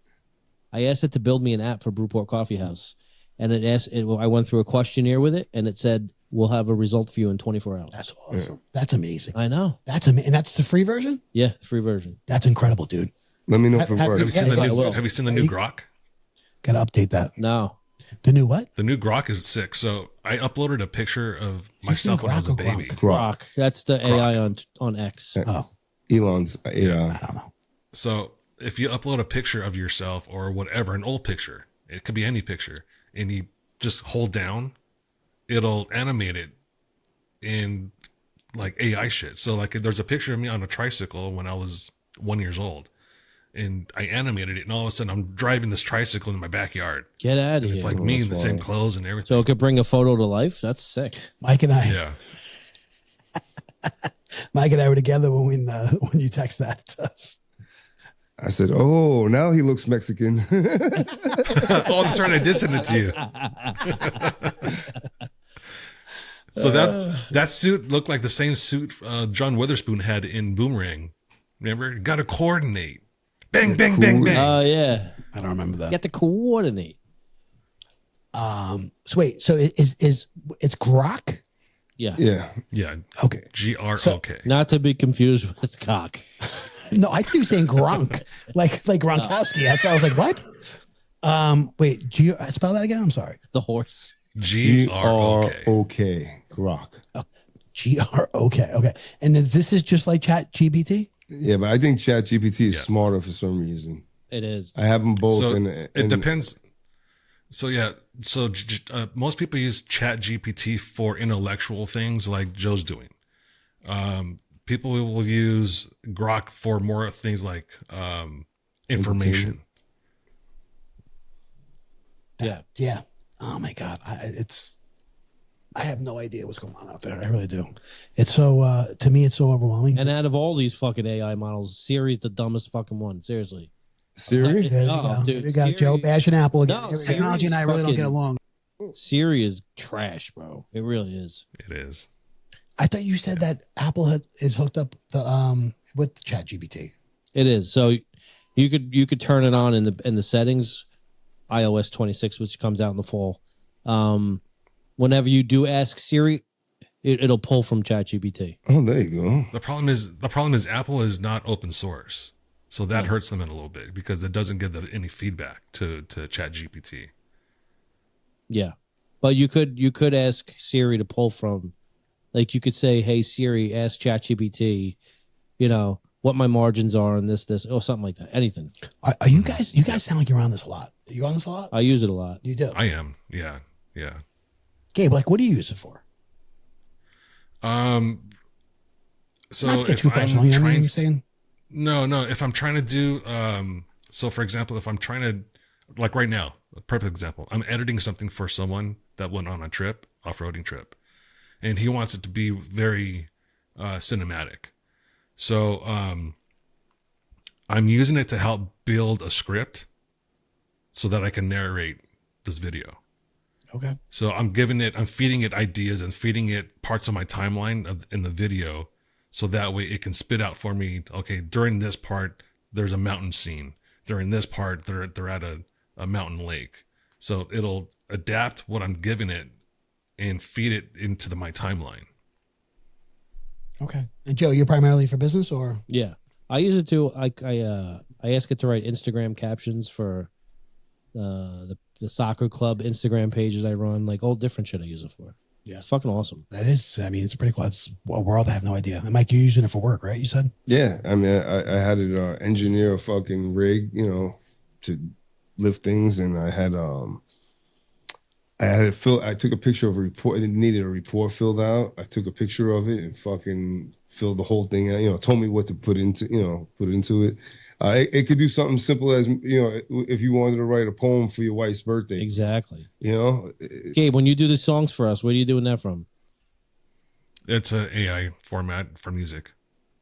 I asked it to build me an app for Brewport Coffee House, and I went through a questionnaire with it, and it said we'll have a result for you in 24 hours. That's awesome. That's amazing. I know. That's amazing. And that's the free version? Yeah, free version. That's incredible, dude. Let me know if it Have- works. Have you seen the I new? will. Have you seen the new Grok? Got to update that. No. The new what? The new Grok is sick. So I uploaded a picture of this myself new when I was a Grok or baby. Grok? Grok. That's the AI on X. Oh, Elon's AI. I don't know. So if you upload a picture of yourself or whatever, an old picture, it could be any picture, and you just hold down, it'll animate it in like AI shit. So like there's a picture of me on a tricycle when I was 1 year old, and I animated it, and all of a sudden I'm driving this tricycle in my backyard. Get out of And here. it's like me in the same wild. clothes and everything. So it could bring a photo to life? That's sick. Mike and I Yeah. were together when you text that to us. I said, oh, now he looks Mexican. Oh, that's right. I did send it to you. So that suit looked like the same suit John Witherspoon had in Boomerang. Remember? Got to coordinate. Bang, bang, bang, bang. Oh, yeah. I don't remember You that. got to coordinate. So wait, so it's Grok? Yeah. Yeah. Yeah. Okay. Grok. Not to be confused with cock. No, I thought you were saying Gronk, like Gronkowski. That's why I was like, what? Wait, spell that again? I'm sorry. The horse. Grok. G-R-O-K. Grok. Grok. Okay. And then this is just like Chat GPT? Yeah, but I think ChatGPT is Yeah. smarter for some reason. It is. I have them both. So in it depends. So yeah, so most people use Chat GPT for intellectual things like Joe's doing. People will use Grok for more things like information. Yeah. Yeah. Oh my God. I have no idea what's going on out there. I really do. It's so, to me, it's so overwhelming. And out of all these fucking AI models, Siri's the dumbest fucking one. Seriously. Siri? There you Oh, go. dude, We got Siri- Joe bashing Apple again. No, Technology and I Siri's really don't get fucking- along. Siri is trash, bro. It really is. It is. I thought you said that Apple is hooked up with ChatGPT. It is. So you could turn it on in the settings, iOS 26, which comes out in the fall. Whenever you do ask Siri, it'll pull from ChatGPT. Oh, there you go. The problem is Apple is not open source. So that hurts them in a little bit because it doesn't give them any feedback to Chat GPT. Yeah. But you could ask Siri to pull from, like you could say, hey Siri, ask ChatGPT, what my margins are in this, or something like that. Anything. Are you guys sound like you're on this a lot. Are you on this a lot? I use it a lot. You do. I am. Yeah. Gabe, like, what do you use it for? So Not to get if too personal, I'm you know what I mean? trying, You're saying? no, if I'm trying to do, so for example, if I'm trying to, like right now, a perfect example, I'm editing something for someone that went on a trip, off-roading trip, and he wants it to be very cinematic. So I'm using it to help build a script so that I can narrate this video. Okay. So I'm feeding it ideas and feeding it parts of my timeline in the video. So that way it can spit out for me, okay, during this part, there's a mountain scene. During this part, they're at a mountain lake. So it'll adapt what I'm giving it and feed it into my timeline. Okay. And Joe, you're primarily for business or? Yeah. I use it to, I ask it to write Instagram captions for the soccer club Instagram pages I run, like all different shit I use it for. Yeah. It's fucking awesome. That is, I mean, it's pretty cool. It's a world I have no idea. And Mike, you're using it for work, right? You said? Yeah, I mean, I had it engineer a fucking rig, to lift things, and I had it fill. I took a picture of a report. It needed a report filled out. I took a picture of it and fucking filled the whole thing out. Told me what to put into it. It could do something simple as if you wanted to write a poem for your wife's birthday. Exactly. Gabe, when you do the songs for us, where are you doing that from? It's an AI format for music.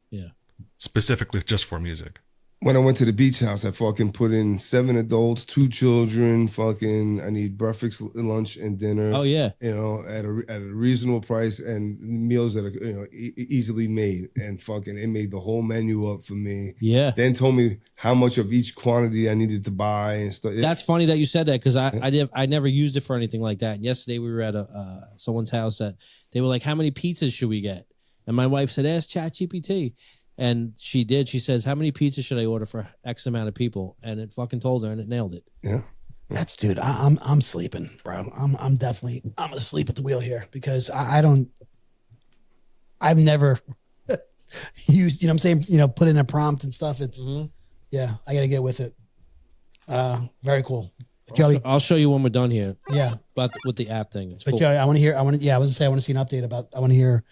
Yeah. Specifically just for music. When I went to the beach house, I fucking put in 7 adults, 2 children. Fucking, I need breakfast, lunch, and dinner. Oh yeah. At a reasonable price and meals that are easily made. And fucking, it made the whole menu up for me. Yeah. Then told me how much of each quantity I needed to buy and stuff. That's funny that you said that because I never used it for anything like that. And yesterday we were at someone's house that they were like, "How many pizzas should we get?" And my wife said, "Ask ChatGPT." And she did. She says, "How many pizzas should I order for X amount of people?" And it fucking told her, and it nailed it. Yeah. That's dude. I'm sleeping, bro. I'm definitely asleep at the wheel here because I've never used. You know what I'm saying? Put in a prompt and stuff. It's yeah. I got to get with it. Very cool. Joey, I'll show you when we're done here. Yeah. But with the app thing, it's but cool. Joey, I want to hear. I want to see an update about. I want to hear.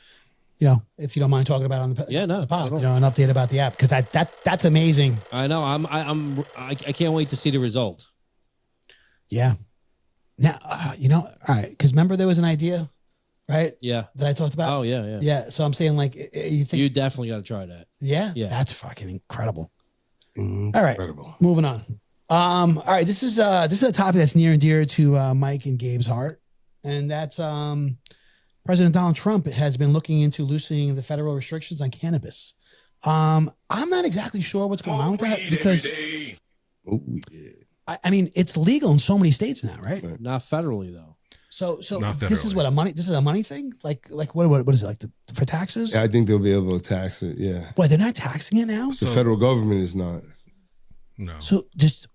If you don't mind talking about it on the pod, an update about the app because that's amazing. I know. I can't wait to see the result. Yeah. Now, all right. Because remember there was an idea, right? Yeah. That I talked about. Oh yeah. Yeah. So I'm saying like you think you definitely got to try that. Yeah. Yeah. That's fucking incredible. Incredible. All right. Moving on. All right. This is a topic that's near and dear to Mike and Gabe's heart, and that's President Donald Trump has been looking into loosening the federal restrictions on cannabis. I'm not exactly sure what's going on with that because I mean it's legal in so many states now, right? Not federally though. So this is a money thing? Like what is it like for taxes? Yeah, I think they'll be able to tax it. Yeah. Boy, they're not taxing it now. The federal government is not. No. So just.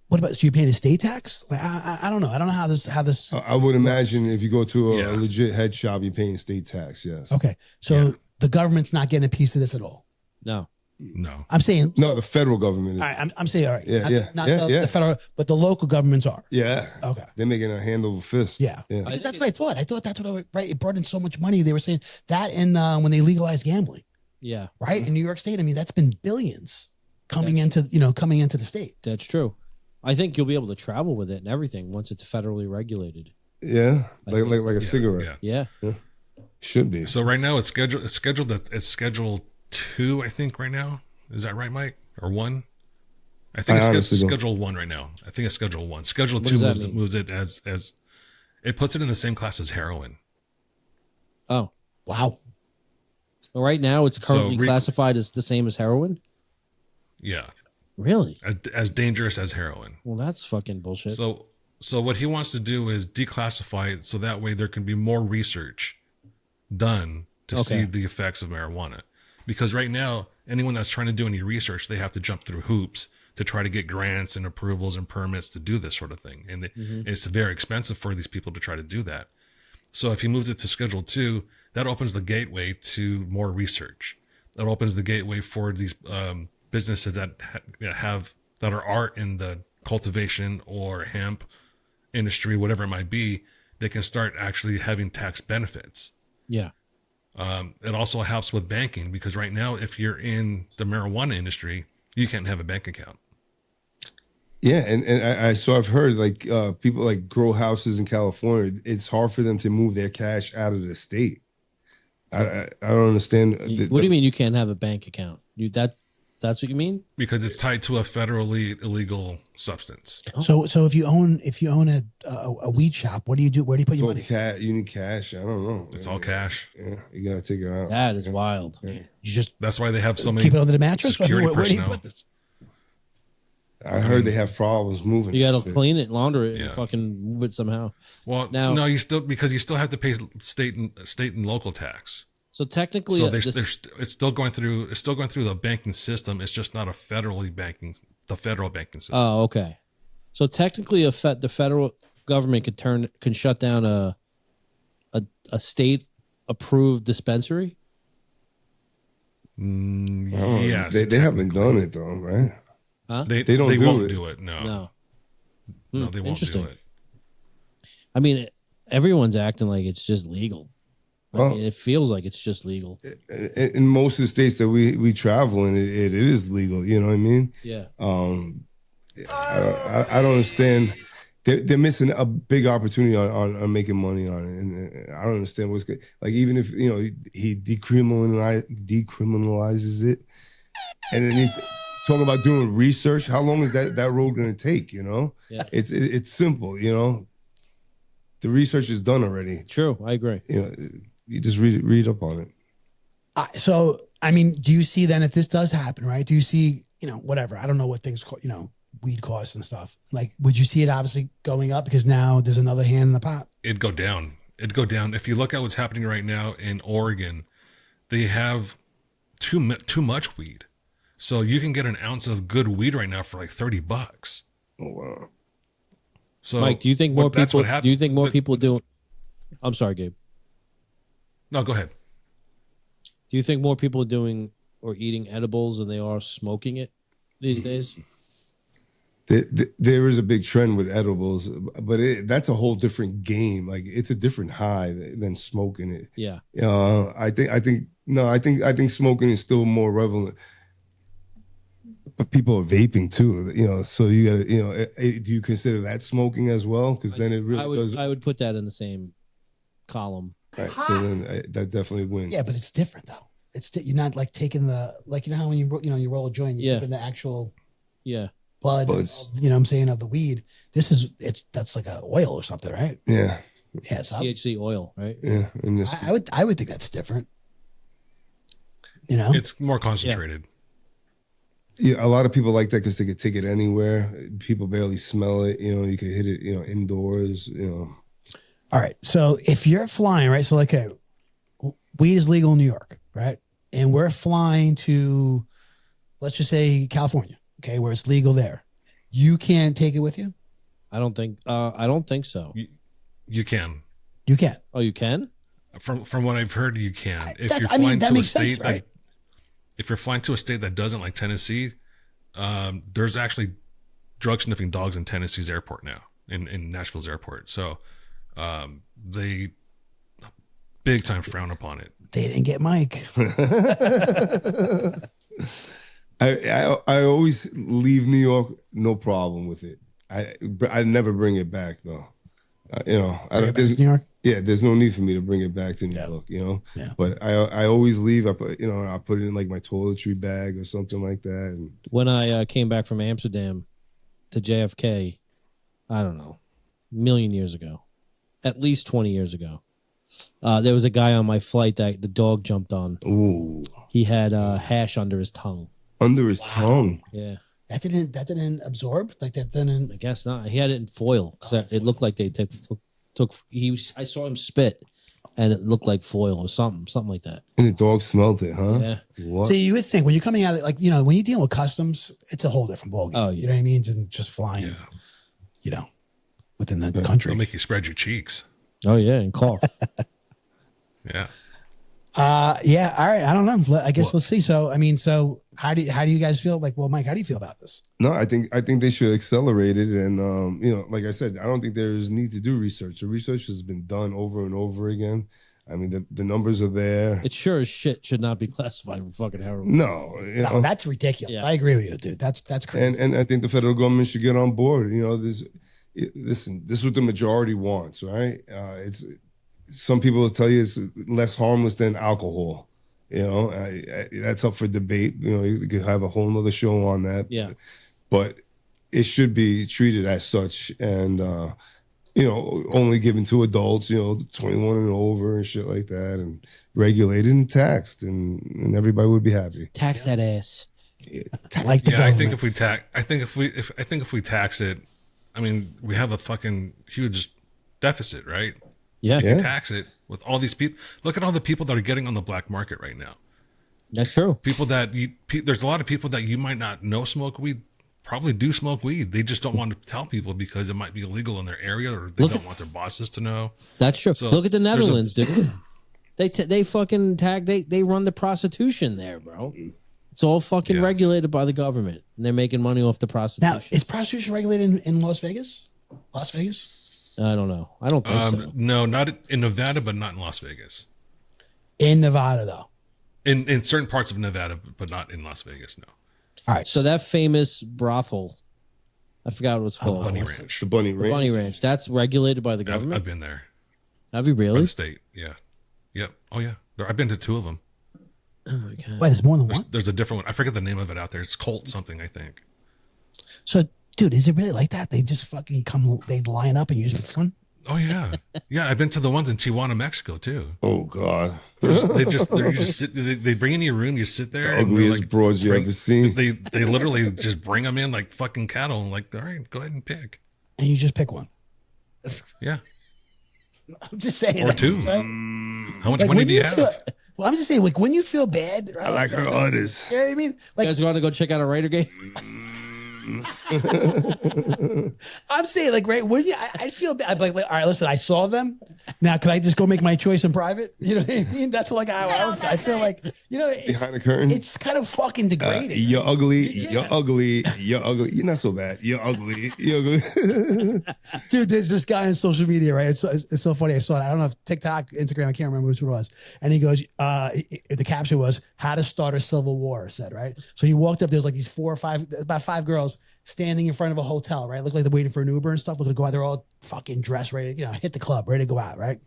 What about, so you're paying a state tax? Like, I don't know. I don't know how this. I would imagine if you go to a legit head shop, you're paying state tax. Yes. Okay. So the government's not getting a piece of this at all. No. I'm saying no. The federal government is. All right, I'm saying all right. Yeah. Not the federal, but the local governments are. Yeah. Okay. They're making a hand over fist. Yeah. That's what I thought. I thought that's what right. It brought in so much money. They were saying that in when they legalized gambling. Yeah. Right in New York State. I mean, that's been billions coming into the state. That's true. I think you'll be able to travel with it and everything once it's federally regulated. Yeah, like a cigarette. Yeah. Should be. So right now it's scheduled. It's schedule 2, I think. Right now, is that right, Mike? Or 1? I think it's schedule 1 right now. I think it's schedule 1. Schedule 2 moves it as it puts it in the same class as heroin. Oh wow! Well, right now it's currently classified as the same as heroin. Yeah. Really? As dangerous as heroin. Well, that's fucking bullshit. So what he wants to do is declassify it so that way there can be more research done to see the effects of marijuana. Because right now, anyone that's trying to do any research, they have to jump through hoops to try to get grants and approvals and permits to do this sort of thing. And it's very expensive for these people to try to do that. So if he moves it to Schedule 2, that opens the gateway to more research. That opens the gateway for these businesses that are in the cultivation or hemp industry, whatever it might be. They can start actually having tax benefits. Yeah. It also helps with banking because right now, if you're in the marijuana industry, you can't have a bank account. Yeah, and I've heard like people like grow houses in California. It's hard for them to move their cash out of the state. I don't understand. What do you mean you can't have a bank account? That's what you mean? Because it's tied to a federally illegal substance. Oh. So if you own a weed shop, what do you do? Where do you put your money? You need cash. I don't know. It's all cash. Yeah, you gotta take it out. That is wild. You just that's why they have so many. Keep it under the mattress. Where do you put this? I heard they have problems moving. You got to clean it, launder it, and fucking move it somehow. Well, now, no, you still have to pay state and local tax. So technically, it's still going through the banking system. It's just not the federal banking system. Oh, okay. So technically, the federal government can shut down a a state approved dispensary? Yes, they haven't done it though, right? Huh? They don't do won't it. do it. No, No. no, they won't do Interesting. it. I mean, everyone's acting like it's just legal. I Well- mean, it feels like it's just legal. In most of the states that we travel in, it is legal. You know what I mean? Yeah. I don't understand. They're missing a big opportunity on making money on it, and I don't understand what's good. Like, even if he decriminalizes it, and then he's talking about doing research. How long is that road going to take? Yeah. It's simple. The research is done already. True. I agree. You just read up on it. So, I mean, do you see then if this does happen, right? Do you see, whatever? I don't know what things, weed costs and stuff. Like, would you see it obviously going up because now there's another hand in the pot? It'd go down. If you look at what's happening right now in Oregon, they have too much weed. So you can get an ounce of good weed right now for like $30. Oh wow! So, Mike, do you think more that's people? what happened. Do you think more people do? I'm sorry, Gabe. No, go ahead. Do you think more people are doing or eating edibles than they are smoking it these days? There is a big trend with edibles, but that's a whole different game. Like, it's a different high than smoking it. Yeah. I think smoking is still more prevalent. But people are vaping too, so you got to, do you consider that smoking as well? Because then it really does. I would put that in the same column. Right, so then that definitely wins. Yeah, but it's different though. You're not like taking the, like, how when you roll a joint, you're taking the actual bud, Buds. what I'm saying, of the weed. That's like a oil or something, right? Yeah. Yeah. So THC oil, right? Yeah. And I would think that's different. It's more concentrated. Yeah, a lot of people like that because they could take it anywhere. People barely smell it. You could hit it, indoors. All right. So if you're flying, right? So like, weed is legal in New York, right? And we're flying to, let's just say, California, okay, where it's legal there. You can't take it with you? I don't think so. You can. You can. Oh, you can? From what I've heard, you can. If That- you're I mean, flying that to a makes sense, state right? if you're flying to a state that doesn't, like Tennessee, there's actually drug sniffing dogs in Tennessee's airport now, in Nashville's airport. So they big time frown upon it. They didn't get Mike. I always leave New York, no problem with it. I never bring it back though. I don't. New York. Yeah, there's no need for me to bring it back to New York. Yeah. But I always leave. I put it in like my toiletry bag or something like that. And When I came back from Amsterdam to JFK, I don't know, a million years ago, at least 20 years ago, there was a guy on my flight that the dog jumped on. ooh, He had hash under his tongue. under his tongue. Yeah, That didn't absorb, like that didn't. I guess not. He had it in foil because it looked like they took. I saw him spit, and it looked like foil or something like that. And the dog smelled it, huh? Yeah. What? See, you would think when you're coming out of, like, when you deal with customs, it's a whole different ballgame. Oh, yeah. You know what I mean? Just flying, within the They'll country. make you spread your cheeks. Oh yeah, and cough. Yeah. Yeah. All right. I don't know. I guess let's see. So, I mean, how do you guys feel? Like, well, Mike, how do you feel about this? No, I think they should accelerate it, and like I said, I don't think there's need to do research. The research has been done over and over again. I mean, the numbers are there. It sure as shit should not be classified for fucking heroin. No, No, that's ridiculous. Yeah. I agree with you, dude. That's crazy. and I think the federal government should get on board. Listen, this is what the majority wants, right? It's some people will tell you it's less harmless than alcohol. That's up for debate. You could have a whole nother show on that. Yeah. But it should be treated as such, and only given to adults, 21 and over and shit like that, and regulated and taxed, and everybody would be happy. Tax that ass. Like the Yeah, I government. think if we tax it, I mean, we have a fucking huge deficit, right? Yeah, If you tax it with all these people, look at all the people that are getting on the black market right now. that's true. There's a lot of people that you might not know smoke weed probably do smoke weed. They just don't want to tell people because it might be illegal in their area, or they don't want their bosses to know. That's true. So look at the Netherlands, dude. They fucking they run the prostitution there, bro. It's all fucking regulated by the government, and they're making money off the prostitution. Now, is prostitution regulated in Las Vegas? Las Vegas? I don't know. I don't think so. No, not in Nevada, but not in Las Vegas. In Nevada, though. In certain parts of Nevada, but not in Las Vegas. No. All right. So that famous brothel, I forgot what it's called. Bunny Ranch. The Bunny Ranch. Bunny Ranch. That's regulated by the government. I've been there. Have you By really? the state. Yeah. Yep. Oh yeah. I've been to 2 of them. Oh my God. Wait, there's more than one? There's a different one. I forget the name of it out there. It's Colt something, I think. So, dude, is it really like that? They just fucking they line up and use this one? Oh yeah. Yeah, I've been to the ones in Tijuana, Mexico too. Oh God. They bring in your room, you sit there. The ugliest broads you ever seen. They literally just bring them in like fucking cattle and like, all right, go ahead and pick. And you just pick one. Yeah. I'm just saying. Or 2. Right? How much Like, money when do you have? Well, I'm just saying, like, when you feel bad, right? I like her orders. You know what I mean? You Like, guys want to go check out a Raider game? I'm saying, like, right, when you, I feel bad. I'm like, all right, listen, I saw them. Now, can I just go make my choice in private? You know what I mean? That's like how I feel like, you know, Behind the curtain. it's kind of fucking degrading. You're ugly. You're ugly. You're ugly. You're not so bad. You're ugly. You're ugly. Dude, there's this guy on social media, right? It's so funny. I saw it. I don't know if TikTok, Instagram, I can't remember which one it was. And he goes, the caption was, how to start a civil war, said, right? So he walked up, there's like these about 5 girls standing in front of a hotel, right? Look like they're waiting for an Uber and stuff. Look to go out. They're all fucking dressed, ready to, hit the club, ready to go out, right?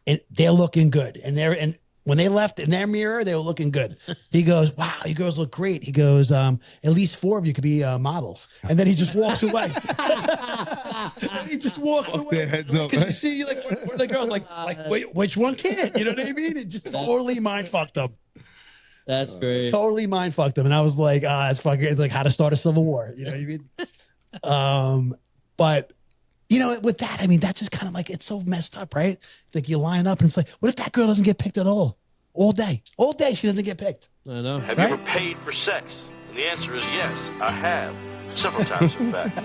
And they're looking good. And when they left in their mirror, they were looking good. He goes, wow, you girls look great. He goes, at least 4 of you could be models. And then he just walks away. He just walks away. Their heads up. Because you see, like, one of the girls, like, wait, which one can't? You know what I mean? It just totally mind fucked them. That's great. Totally mind fucked them. And I was like, it's fucking, it's like how to start a civil war. You know what I mean? But, with that, I mean, that's just kind of like, it's so messed up, right? Like you line up and it's like, what if that girl doesn't get picked at all? All day she doesn't get picked. I know. Have you ever paid for sex? And the answer is yes, I have. Several times, in fact.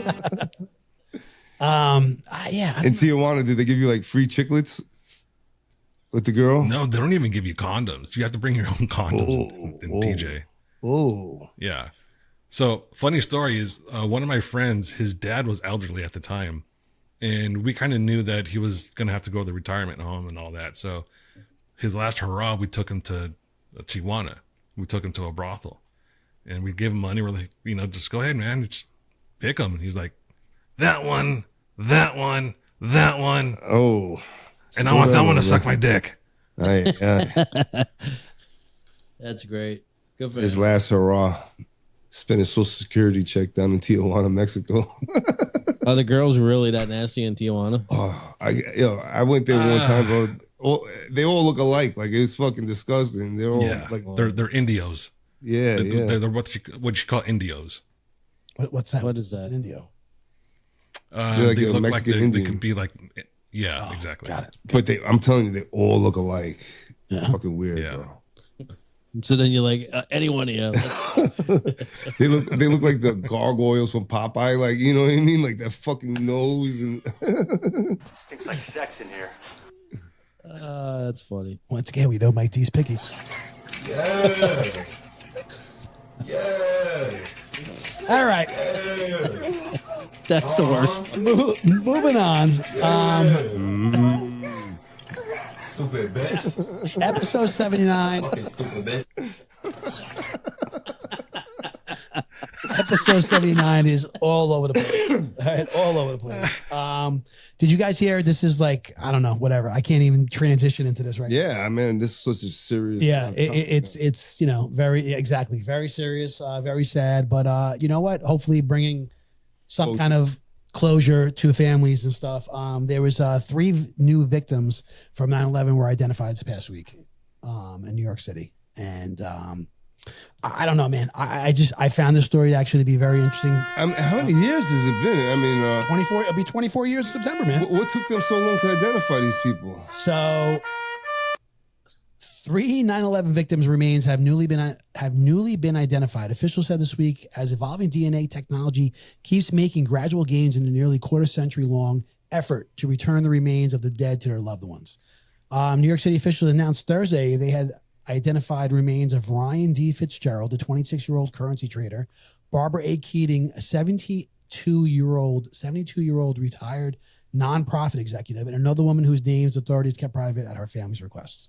Yeah. In Tijuana, did they give you like free chiclets with the girl? No, they don't even give you condoms. You have to bring your own condoms in TJ. Oh. Yeah. So funny story is one of my friends, his dad was elderly at the time. And we kind of knew that he was going to have to go to the retirement home and all that. So his last hurrah, we took him to Tijuana. We took him to a brothel. And we gave him money. We're like, just go ahead, man. Just pick him. And he's like, that one, that one, that one. Oh. And I want that one to suck my dick. Aye. That's great. Good for His him. last hurrah. Spent his social security check down in Tijuana, Mexico. Are the girls really that nasty in Tijuana? Oh, I went there one time, bro. They all look alike. Like, it was fucking disgusting. They're all like, they're Indios. yeah. They're what you call Indios. What's that? What is that? An Indio. They're like They a look Mexican like they Indian. could be like, exactly. Got it. But I'm telling you, they all look alike. Yeah. Fucking weird, Yeah. bro. So then you're like, anyone here? They look like the gargoyles from Popeye, like, you know what I mean? Like that fucking nose and Stinks like sex in here. That's funny. Once again, we don't make these picky. yeah. All right. That's the worst. Moving on. Stupid bitch. Episode 79. Stupid bitch. Episode 79 is all over the place. All right, all over the place. Did you guys hear? This is like, I don't know, whatever. I can't even transition into this right now. Yeah, man, this is such a serious. Yeah, it's very exactly very serious, very sad. But you know what? Hopefully, bringing some kind of closure to families and stuff. There was 3 new victims from 9/11 were identified this past week in New York City, and I don't know, man. I found this story actually to be very interesting. I mean, how many years has it been? I mean, 24. It'll be 24 years in September, man. What took them so long to identify these people? So 3 9/11 victims' remains have newly been identified. Officials said this week as evolving DNA technology keeps making gradual gains in the nearly quarter-century-long effort to return the remains of the dead to their loved ones. New York City officials announced Thursday they had identified remains of Ryan D. Fitzgerald, a 26-year-old currency trader, Barbara A. Keating, a 72-year-old retired nonprofit executive, and another woman whose names authorities kept private at her family's request.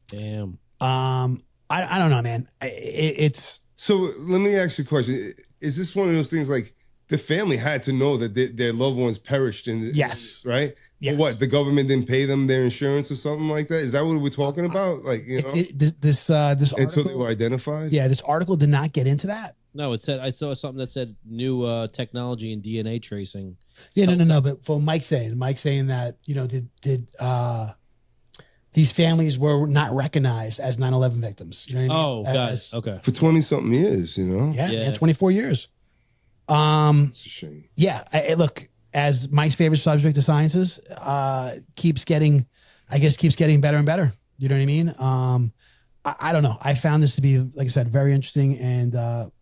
Damn. I don't know, man. It's So let me ask you a question. Is this one of those things like the family had to know that their loved ones perished in Yes. right? Yes. But what, the government didn't pay them their insurance or something like that? Is that what we're talking about? Like, you know, this article, until they were identified? Yeah, this article did not get into that. No, it said I saw something that said new technology in DNA tracing. Yeah, no. But for Mike saying that, you know, did these families were not recognized as 9/11 victims. You know what I mean? Oh, guys. Okay. For 20-something years, you know? Yeah, 24 years. It's a shame. Yeah, look, as Mike's favorite subject of sciences, keeps getting better and better. You know what I mean? I don't know. I found this to be, like I said, very interesting and,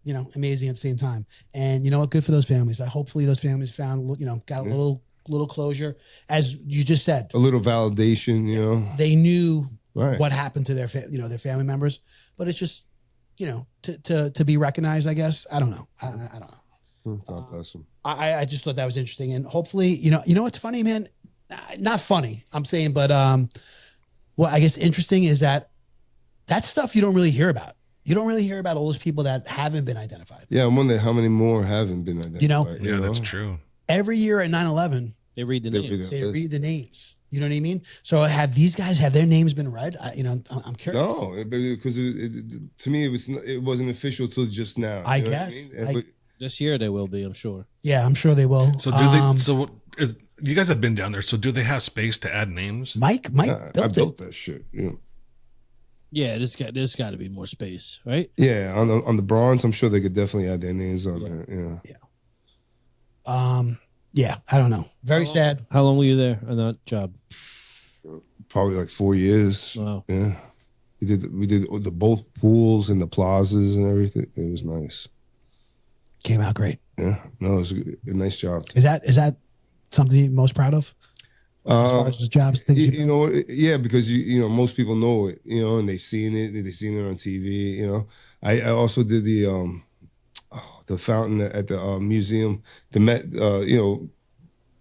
you know, amazing at the same time. And you know what? Good for those families. Hopefully those families found, you know, got a little closure. As you just said. A little validation, you know. They knew right. what happened to their family members. But it's just, you know, to be recognized, I guess. I don't know. I don't know. God bless them. I just thought that was interesting. And hopefully, you know what's funny, man? Not funny, I'm saying, but what I guess interesting is that stuff you don't really hear about. You don't really hear about all those people that haven't been identified. Yeah, I'm wondering how many more haven't been identified. You know? Yeah, that's true. Every year at 9/11, they read the names. They read the names. You know what I mean? So have these guys, have their names been read? I'm curious. No, because to me, it wasn't official till just now. I guess. This year they will be, I'm sure. Yeah, I'm sure they will. So do they? So you guys have been down there? So do they have space to add names? Mike built that shit. Yeah. Yeah, there's got to be more space, right? Yeah, on the bronze, I'm sure they could definitely add their names on there. Yeah. Yeah, I don't know. Very sad. How long were you there on that job? Probably like 4 years. Wow. Yeah. We did the both pools and the plazas and everything. It was nice. Came out great. Yeah. No, it was a nice job. Is that something you're most proud of? As far as the jobs, you know, yeah, because you know most people know it, you know, and they've seen it on TV. You know, I also did the fountain at the museum, the Met. You know,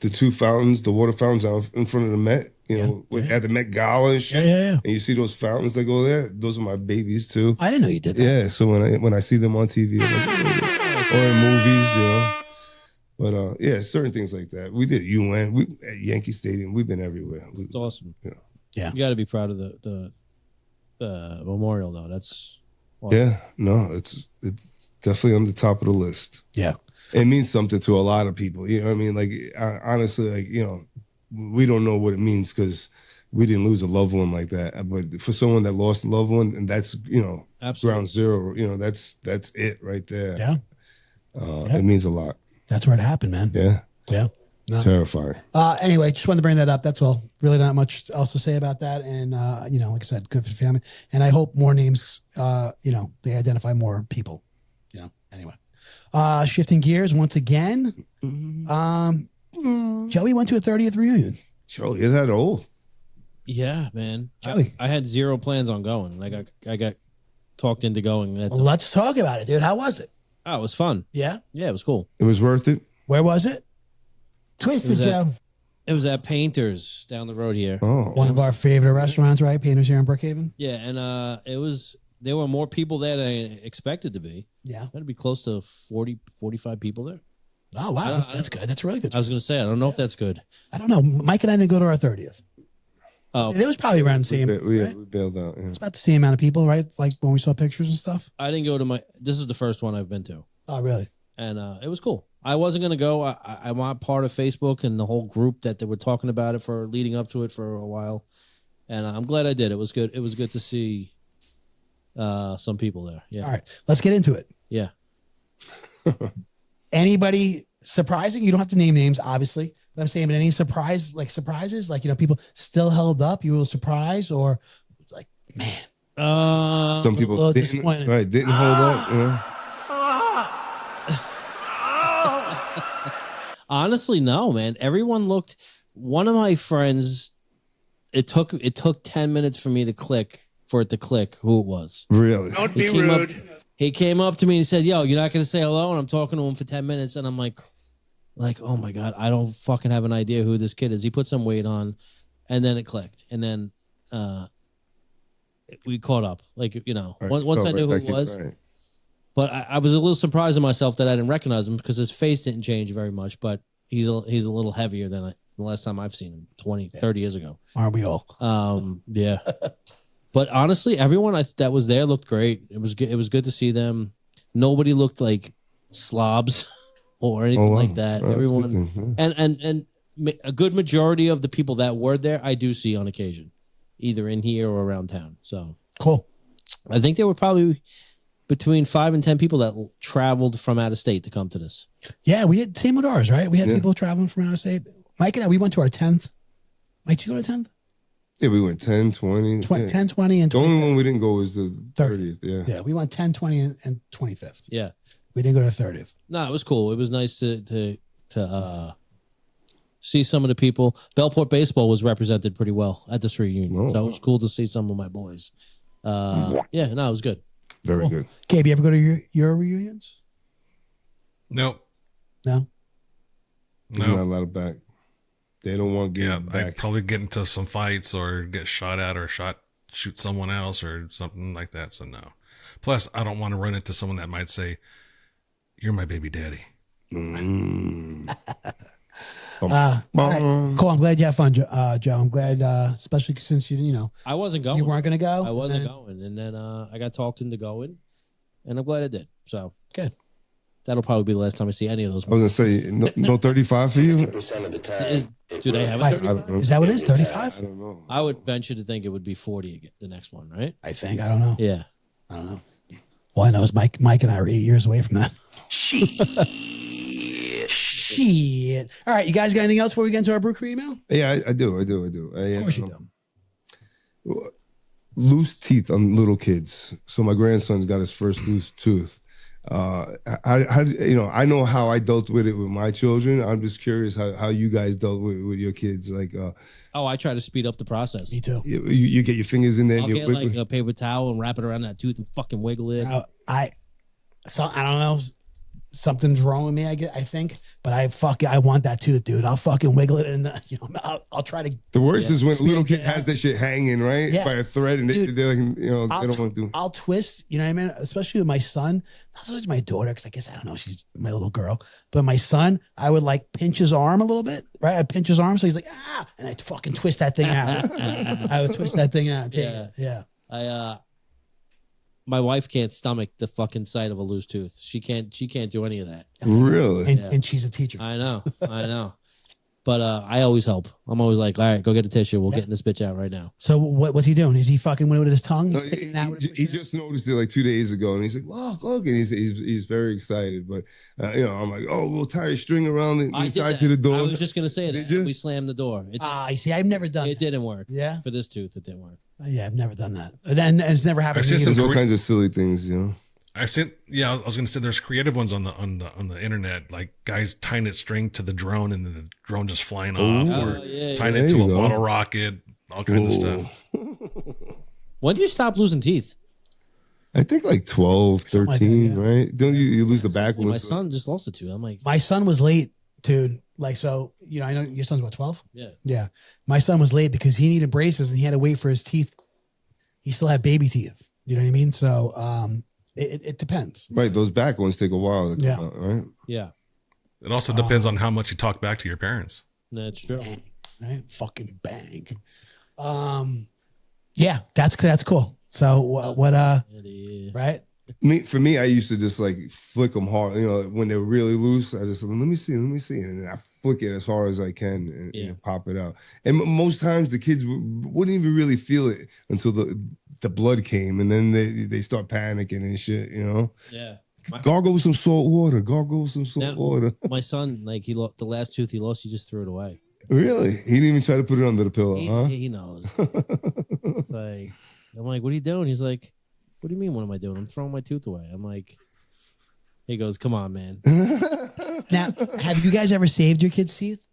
the two fountains, the water fountains out in front of the Met. You know, at the Met Gala and shit. Yeah. And you see those fountains that go there. Those are my babies too. I didn't know you did that. Yeah. So when I see them on TV or in movies, you know. But yeah, certain things like that. We did UN, at Yankee Stadium. We've been everywhere. It's awesome. Yeah. You got to be proud of the memorial, though. That's awesome. Yeah. No, it's definitely on the top of the list. Yeah. It means something to a lot of people. You know what I mean? Like, honestly, like, you know, we don't know what it means because we didn't lose a loved one like that. But for someone that lost a loved one, and that's, you know, Absolutely. ground zero, you know, that's it right there. Yeah. It means a lot. That's where it happened, man. Yeah. Yeah. No. Terrifying. Anyway, just wanted to bring that up. That's all. Really not much else to say about that. And, you know, like I said, good for the family. And I hope more names, you know, they identify more people, you know, anyway. Shifting gears once again. Joey went to a 30th reunion. Joey, is that old? Yeah, man. Joey. I had zero plans on going. I got talked into going. Let's talk about it, dude. How was it? Oh, it was fun. Yeah? Yeah, it was cool. It was worth it? Where was it? Twisted, Joe. It was at Painters down the road here. Oh. One of our favorite restaurants, right? Painters here in Brookhaven. Yeah, and there were more people there than I expected to be. Yeah. That'd be close to 40, 45 people there. Oh, wow. That's good. That's really good. I was going to say, I don't know if that's good. I don't know. Mike and I didn't go to our 30th. Oh, it was probably around the same. We right? bailed out. Yeah. It's about the same amount of people, right? Like when we saw pictures and stuff. I didn't go to this is the first one I've been to. Oh, really? And it was cool. I wasn't going to go. I'm not part of Facebook and the whole group that they were talking about it for leading up to it for a while. And I'm glad I did. It was good. It was good to see some people there. Yeah. All right. Let's get into it. Yeah. Anybody surprising? You don't have to name names, obviously. But I'm saying, but any surprises? Like, you know, people still held up. You were surprised or like Man. Some people a little didn't, disappointed. right, didn't hold up. You know? Honestly, no, man. Everyone looked. One of my friends, it took 10 minutes for it to click who it was. Really? Don't be rude. He came up to me and said, "Yo, you're not going to say hello?" And I'm talking to him for 10 minutes, and I'm like, oh my God, I don't fucking have an idea who this kid is. He put some weight on, and then it clicked, and then we caught up. Like, you know, Right, once I knew who it was. Right. But I was a little surprised in myself that I didn't recognize him because his face didn't change very much. But he's a little heavier than the last time I've seen him, 30 years ago. Aren't we all? Yeah. But honestly, everyone that was there looked great. It was good to see them. Nobody looked like slobs or anything like that. Everyone and a good majority of the people that were there, I do see on occasion, either in here or around town. So cool. I think there were probably between 5 and 10 people that traveled from out of state to come to this. Yeah, we had same with ours, right? We had people traveling from out of state. Mike and I, we went to our 10th. Mike, did you go to 10th? Yeah, we went 10, 20. 10, 20, and 25th. The only one we didn't go was the 30th. Yeah, we went 10, 20, and 25th. Yeah. We didn't go to 30th. No, it was cool. It was nice to see some of the people. Bellport baseball was represented pretty well at this reunion. So it was cool to see some of my boys. Yeah, no, it was good. Very good. Gabe, you ever go to your reunions? Nope. No? Not a lot of back. They don't want to get back. I'd probably get into some fights or get shot at or shoot someone else or something like that. So no. Plus, I don't want to run into someone that might say, "You're my baby daddy." All right. Cool. I'm glad you had fun, Joe. I'm glad, especially since you didn't, I wasn't going. You weren't going to go? I wasn't going. And then I got talked into going, and I'm glad I did. So good. That'll probably be the last time I see any of those. I was going to say, no 35 for you? 60% of the time. Do they have a 35? Is that what it is, 35? I don't know. I would venture to think it would be 40 again, the next one, right? I think. I don't know. Yeah. I don't know. All I know is Mike and I are 8 years away from that. Shit. All right, you guys got anything else before we get into our brew crew email? Yeah, I do. Of course you do. Loose teeth on little kids. So my grandson's got his first loose tooth. I know how I dealt with it with my children. I'm just curious how you guys dealt with your kids. Like, I try to speed up the process. Me too. You get your fingers in there. I'll get like a paper towel and wrap it around that tooth and fucking wiggle it. I don't know. Something's wrong with me, I think, but I want that tooth, dude. I'll fucking wiggle it, and I'll try to. The worst is when a little kid has that shit hanging right by a thread, and dude, they're like, they don't want to do. I'll twist, you know what I mean? Especially with my son, not so much my daughter, because I guess I don't know, she's my little girl, but my son, I would like pinch his arm a little bit, right? I'd pinch his arm, so he's like, and I'd fucking twist that thing out. I would twist that thing out. Yeah. My wife can't stomach the fucking sight of a loose tooth. She can't do any of that. Really? And she's a teacher. I know. But I always help. I'm always like, all right, go get a tissue. We're getting this bitch out right now. So what's he doing? Is he fucking with his tongue? He's sticking it out. He just noticed it like 2 days ago, and he's like, look, and he's very excited. But I'm like, we'll tie a string around it and tie it to the door. I was just gonna say that. We slammed the door. I see. I've never done. It didn't work. Yeah. For this tooth, it didn't work. Yeah, I've never done that. And it's never happened. There's all kinds of silly things, I've seen. Yeah, I was going to say there's creative ones on the internet, like guys tying a string to the drone and then the drone just flying off, or tying it to a bottle rocket, all kinds of stuff. When do you stop losing teeth? I think like 12, 13, like that, right? Don't you lose the back ones? My son just lost a tooth. I'm like, my son was late, dude. Like, so, I know your son's what, 12? Yeah. Yeah. My son was late because he needed braces and he had to wait for his teeth. He still had baby teeth. You know what I mean? So, it depends. Right. Those back ones take a while to come out, right? Yeah. It also depends on how much you talk back to your parents. That's true. Bang, right? Fucking bang. Yeah, that's cool. So right? For me, I used to just like flick them hard. When they're really loose, I just let me see, and then I flick it as hard as I can and pop it out. And most times the kids wouldn't even really feel it until the blood came, and then they start panicking and shit. Yeah. Gargle with some salt water. My son, like the last tooth he lost, he just threw it away. Really? He didn't even try to put it under the pillow, huh? He knows. It's like, I'm like, what are you doing? He's like, what do you mean? What am I doing? I'm throwing my tooth away. I'm like, he goes, come on, man. Now, have you guys ever saved your kids' teeth?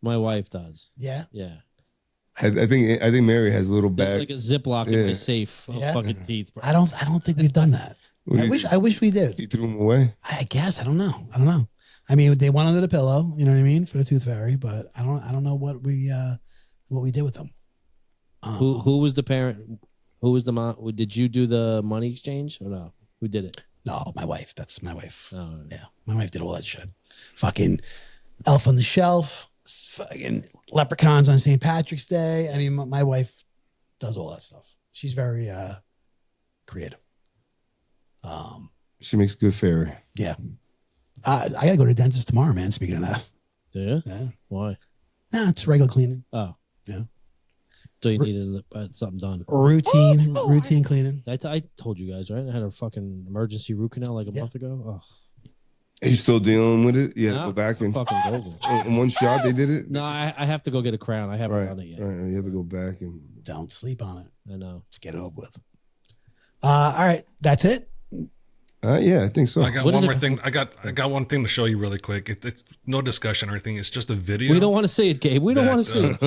My wife does. Yeah. Yeah. I think Mary has a little There's bag. like a Ziploc in my safe of Yeah. fucking teeth. Bro. I don't think we've done that. I wish we did. He threw them away. I guess I don't know. I mean, they went under the pillow. You know what I mean for the tooth fairy, but I don't know what we did with them. Who was the parent? Who was the mom? Did you do the money exchange or no? Who did it? No, my wife. That's my wife. Oh, yeah, my wife did all that shit. Fucking Elf on the Shelf. Fucking leprechauns on St. Patrick's Day. I mean, my wife does all that stuff. She's very creative. She makes good fairy. Yeah. I gotta go to the dentist tomorrow, man. Speaking of that. Do you? Yeah. Why? Nah, it's regular cleaning. Oh. Yeah. So you needed something done. Routine cleaning. I told you guys, right? I had a fucking emergency root canal like a month ago. Oh. Are you still dealing with it? Yeah, No, go back and fucking golden. in one shot they did it. No, I have to go get a crown. I haven't done it yet. Right, you have to go back and Don't sleep on it. I know. Let's get it over with. All right, that's it. Yeah, I think so. I got one more thing. I got one thing to show you really quick. It's no discussion or anything. It's just a video. We don't want to see it, Gabe. We don't want to see it.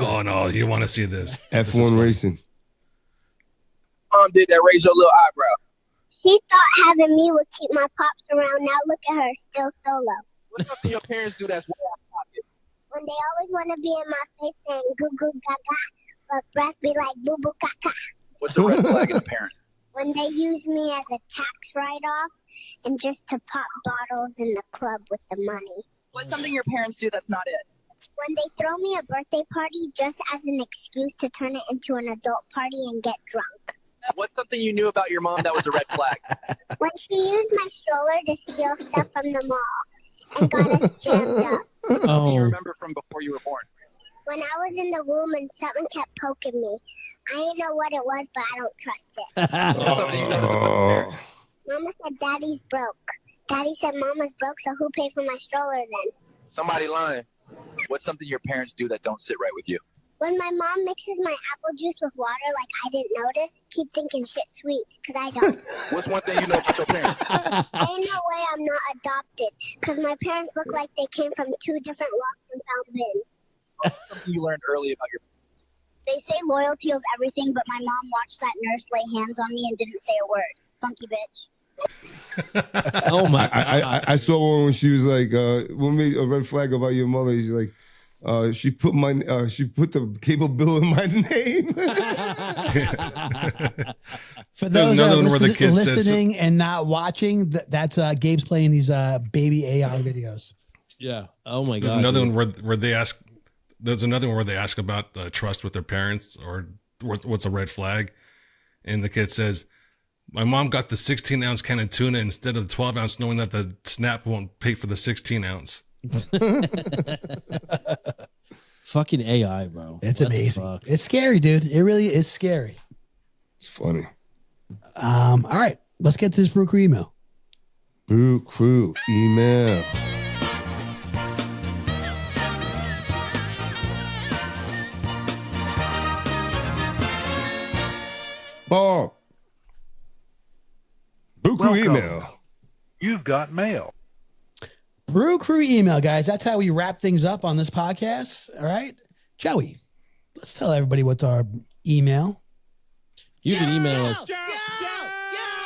Oh no, you want to see this? F1 racing. Mom did that, raise your little eyebrow. She thought having me would keep my pops around. Now look at her, still solo. What's something your parents do that's way out of pocket? When they always want to be in my face saying goo goo gaga, but breath be like boo boo caca. What's a red flag in a parent? When they use me as a tax write-off and just to pop bottles in the club with the money. What's something your parents do that's not it? When they throw me a birthday party just as an excuse to turn it into an adult party and get drunk. What's something you knew about your mom that was a red flag? When she used my stroller to steal stuff from the mall and got us jammed up. What's something you remember from before you were born? When I was in the womb and something kept poking me. I didn't know what it was, but I don't trust it. What's something you noticed about your parents? Mama said Daddy's broke. Daddy said Mama's broke, so who paid for my stroller then? Somebody lying. What's something your parents do that don't sit right with you? When my mom mixes my apple juice with water like I didn't notice, keep thinking shit sweet, because I don't. What's one thing you know about your parents? Ain't no way I'm not adopted, because my parents look like they came from two different lost and found bins. What's something you learned early about your parents? They say loyalty is everything, but my mom watched that nurse lay hands on me and didn't say a word. Funky bitch. Oh my! I saw one when she was like, "What made a red flag about your mother?" She's like, she put the cable bill in my name. For those that are where the kid says- listening and not watching, that's Gabe's playing these baby AI videos. Yeah. Oh my god. There's another one where they ask. There's another one where they ask about trust with their parents or what's a red flag, and the kid says, "My mom got the 16-ounce can of tuna instead of the 12-ounce, knowing that the Snap won't pay for the 16-ounce." Fucking AI, bro. It's What the amazing. fuck? It's scary, dude. It really is scary. It's funny. All right, let's get to this Brew Crew email. Brew Crew email. Bob. Brew Crew Welcome. email. You've got mail. Brew Crew email, guys. That's how we wrap things up on this podcast. All right, Joey, let's tell everybody what's our email. You can email us.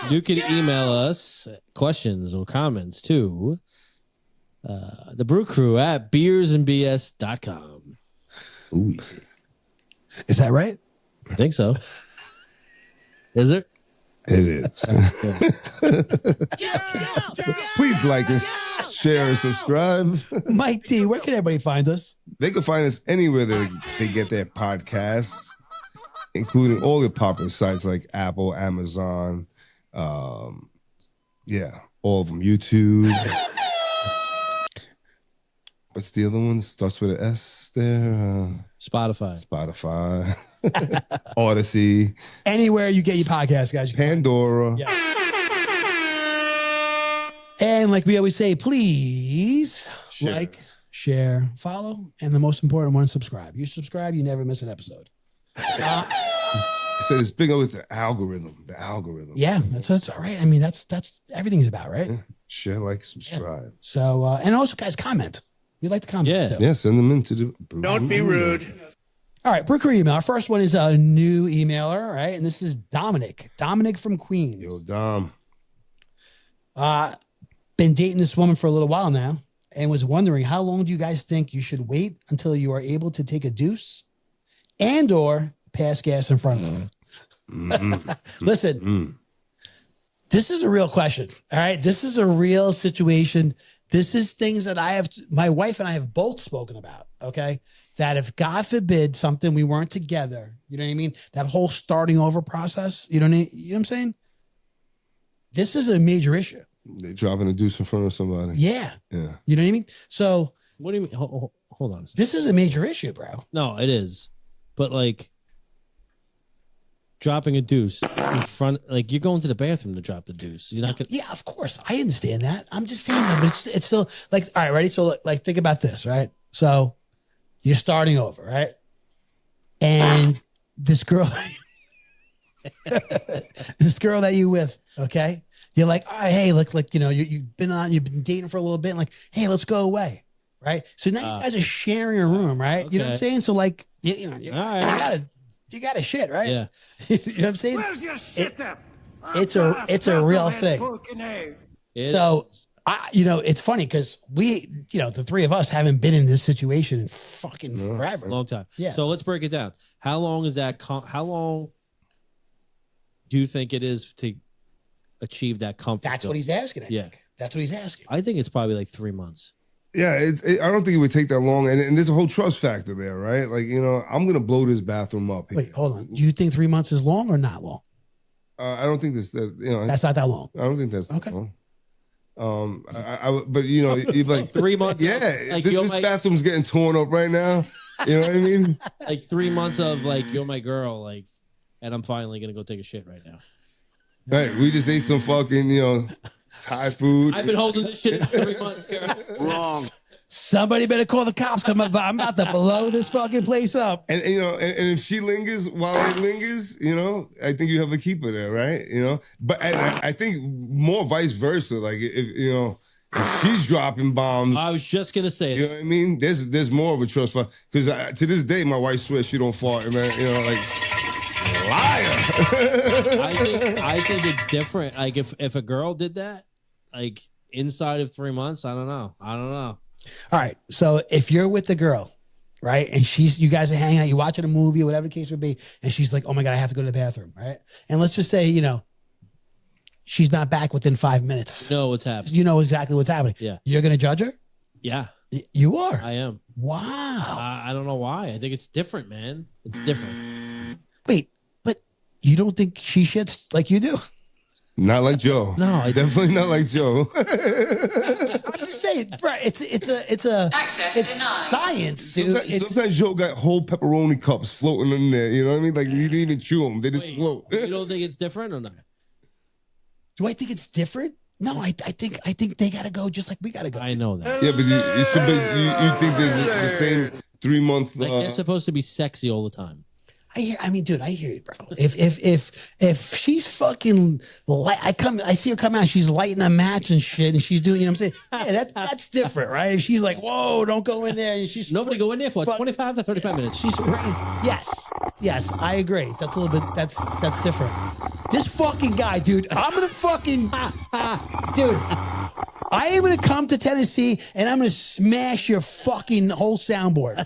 You can email us questions or comments to the Brew Crew at beersandbs.com. Ooh. Is that right? I think so. Is it? It is. Please like and share and subscribe. Mike T, where can everybody find us? They can find us anywhere that they get their podcasts, including all the popular sites like Apple, Amazon, all of them. YouTube. What's the other one? Starts with an S there. Spotify. Odyssey. Anywhere you get your podcast, guys. Pandora. Yeah. And like we always say, please like, share, follow, and the most important one, subscribe. You subscribe, you never miss an episode. said it's bigger with the algorithm. The algorithm. Yeah, that's all right. I mean, that's everything's about, right? Yeah. Share, like, subscribe. Yeah. So, and also, guys, comment. We like to comment. Yeah, too. yeah. Send them into the. Don't be rude. All right, Brooker email. Our first one is a new emailer, right? And this is Dominic. Dominic from Queens. Yo, Dom. Been dating this woman for a little while now, and was wondering how long do you guys think you should wait until you are able to take a deuce, and/or pass gas in front of her? Listen, this is a real question. All right, this is a real situation. This is things that my wife and I have both spoken about. Okay, that if God forbid something we weren't together, you know what I mean? That whole starting over process. You know what I'm saying? This is a major issue. They dropping a deuce in front of somebody. Yeah. Yeah. You know what I mean? So what do you mean? Hold on a second. This is a major issue, bro. No, it is. But like dropping a deuce in front, like you're going to the bathroom to drop the deuce. You're not gonna. Yeah, of course. I understand that. I'm just saying that, but it's still like, all right, ready? So like think about this, right? So you're starting over, right? And this girl that you with, okay? You're like, all right, hey, look, like, you know, you've been dating for a little bit, and like, hey, let's go away, right? So now you guys are sharing a room, right? Okay. You know what I'm saying? So like, you got to shit, right? Yeah. You know what I'm saying? Where's your shit up? It's a real thing. So it's funny because we, the three of us haven't been in this situation in fucking forever, A long time. Yeah. So let's break it down. How long is that? How long do you think it is to achieve that comfort? That's what he's asking. I Yeah. think. That's what he's asking. I think it's probably like 3 months. Yeah, I don't think it would take that long, and there's a whole trust factor there, right? Like, I'm gonna blow this bathroom up. Wait, hold on. Do you think 3 months is long or not long? I don't think that's not that long. I don't think that's okay. Long. But you'd like 3 months. Yeah, like this bathroom's getting torn up right now. You know what I mean? Like 3 months of like you're my girl, like, and I'm finally gonna go take a shit right now. Right, we just ate some fucking Thai food. I've been holding this shit for 3 months, girl. Wrong. Somebody better call the cops. I'm about to blow this fucking place up. And and if she lingers while it lingers, I think you have a keeper there, right? But I think more vice versa. Like if she's dropping bombs, I was just gonna say, you know what I mean? There's more of a trust for, because to this day my wife swears she don't fart, man. Like liar. I think it's different. Like if a girl did that, like inside of 3 months, I don't know. All right. So if you're with the girl, right, and you guys are hanging out, you're watching a movie or whatever the case would be, and she's like, oh my God, I have to go to the bathroom, right? And let's just say, she's not back within 5 minutes. You know what's happening. You know exactly what's happening. Yeah. You're going to judge her? Yeah. You are? I am. Wow. I don't know why. I think it's different, man. It's different. Wait, but you don't think she shits like you do? Not like Joe. No, definitely not like Joe. I'm just saying, bro. It's science, dude. Sometimes Joe got whole pepperoni cups floating in there. You know what I mean? Like you didn't even chew them; they just float. You don't think it's different or not? Do I think it's different? No, I think they gotta go just like we gotta go. I know that. Yeah, but you think there's the same 3 month? Like they're supposed to be sexy all the time. I hear you, bro. If she's fucking I see her come out, she's lighting a match and shit, and she's doing, I'm saying, yeah, that's different, right? If she's like, whoa, don't go in there, and she's nobody go in there for 25 to 35 minutes. She's spraying. Yes, I agree. That's a little bit. That's different. This fucking guy, dude. I'm gonna fucking dude. I am gonna come to Tennessee and I'm gonna smash your fucking whole soundboard.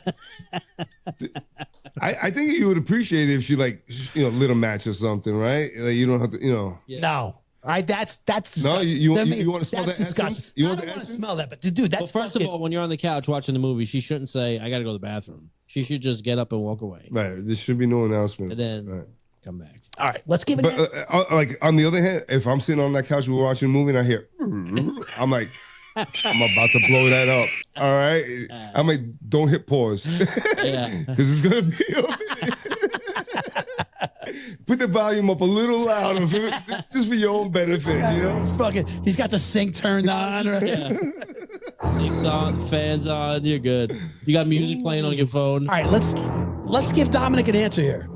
I think you would appreciate it if she lit a match or something, right? Like you don't have to, Yeah. No. That's disgusting. No, you want to smell that disgusting. essence? You I want don't the want to essence? smell that, but dude, that's Well, first of all, when you're on the couch watching the movie, she shouldn't say, "I got to go to the bathroom." She should just get up and walk away, Right. There should be no announcement. and then Right. come back. all right. Let's give it. But like on the other hand, if I'm sitting on that couch, we're watching a movie, and I hear, I'm like, I'm about to blow that up. All right. I'm like, don't hit pause, Yeah. because it's gonna be. Put the volume up a little louder, just for your own benefit. You know. He's got the sink turned on. Right? Yeah. Sinks on, fans on. You're good. You got music playing on your phone. All right. Let's give Dominic an answer here.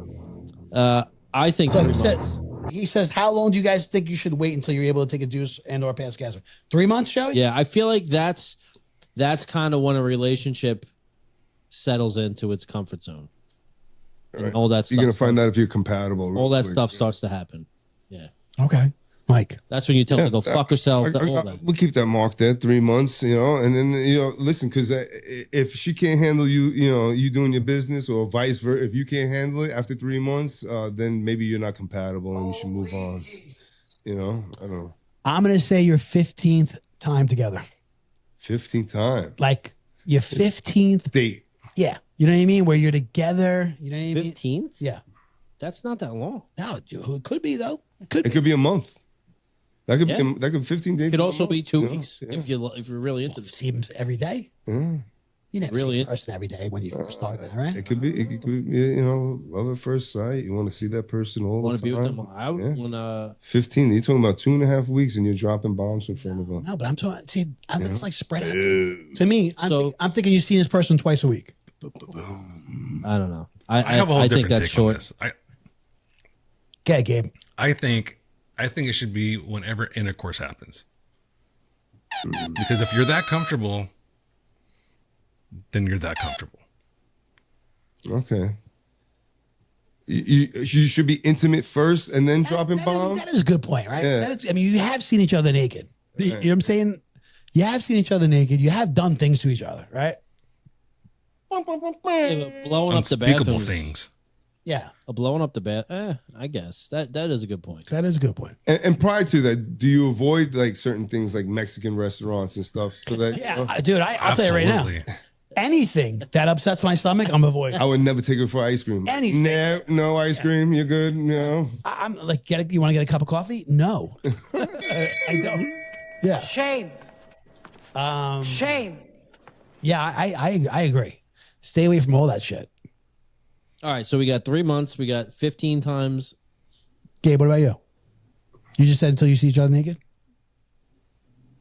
I think So 3 he months. he says, how long do you guys think you should wait until you're able to take a deuce and or pass gas? 3 months, Joey? Yeah, I feel like that's kind of when a relationship settles into its comfort zone. And all that stuff. You're gonna find out if you're compatible. All that stuff starts to happen. Yeah. Okay. Mike. That's when you tell her to go fuck herself. all that. We'll keep that mark there, 3 months, and then, listen, because if she can't handle you, you doing your business or vice versa, if you can't handle it after 3 months, then maybe you're not compatible and you should move on. I don't know. I'm going to say your 15th time together. 15th time. Like your 15th date. Yeah. You know what I mean? Where you're together. You know what I mean? 15th? Yeah. That's not that long. No, it could be, though. It could be a month. That could Yeah. be that could 15 days. It could also be 2 Yeah, weeks yeah. if you're really into See him every day. Yeah. You never Really see a person every day when you first start, right? It could be, love at first sight. You want to see that person all Want the to be with time. them. I want 15. You're talking about 2.5 weeks, and you're dropping bombs in front of them. No, but I'm talking. See, I think it's like spread out. To me, I'm thinking you see this person twice a week. I don't know. I have a whole I think different that's take on short. this. Okay, Gabe. I think it should be whenever intercourse happens. Because if you're that comfortable, then you're that comfortable. Okay. You should be intimate first and then dropping bombs. That is a good point, right? Yeah. That is, I mean, you have seen each other naked. You know what I'm saying? You have seen each other naked. You have done things to each other, right? Blowing up the Unspeakable bathroom. things. Yeah. Blowing up the bath. I guess that is a good point. That is a good point. And prior to that, do you avoid like certain things like Mexican restaurants and stuff? So that Dude, I'll tell you right now. Anything that upsets my stomach, I'm avoiding. I would never take her for ice cream. Anything. No ice cream. You're good. No. I'm like, you want to get a cup of coffee? No. I don't. Yeah. Shame. Shame. Yeah, I agree. Stay away from all that shit. All right, so we got 3 months. We got 15 times. Gabe, what about you? You just said until you see each other naked?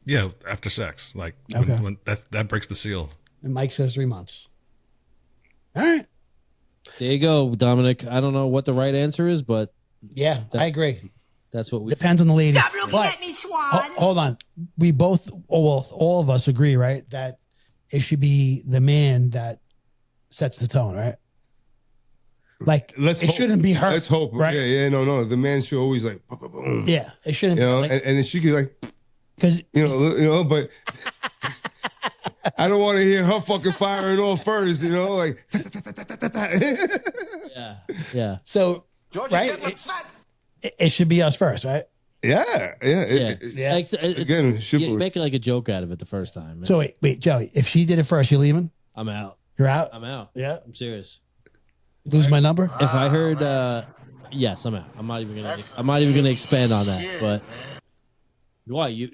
Yeah, after sex. Like Okay. when that breaks the seal. And Mike says 3 months. All right. There you go, Dominic. I don't know what the right answer is, but Yeah, I agree. that's what we. Depends on the lady. Stop looking at me, Swan. Hold on. We both, well, all of us agree, right? That it should be the man that sets the tone, right? Like, it shouldn't be her. Let's hope. Right? Yeah, no. The man should always like, boom. Yeah, it shouldn't You know, be. Like, and she could like, because but I don't want to hear her fucking firing off first. Like. Yeah. So, right? It should be us first, right? Yeah. Like, Again, you make it like a joke out of it the first time. So wait, Joey, if she did it first, you leaving? I'm out. You're out? I'm out. Yeah. I'm serious. Lose my number? If I heard, yes, I'm out. I'm not even gonna expand on that. But why you?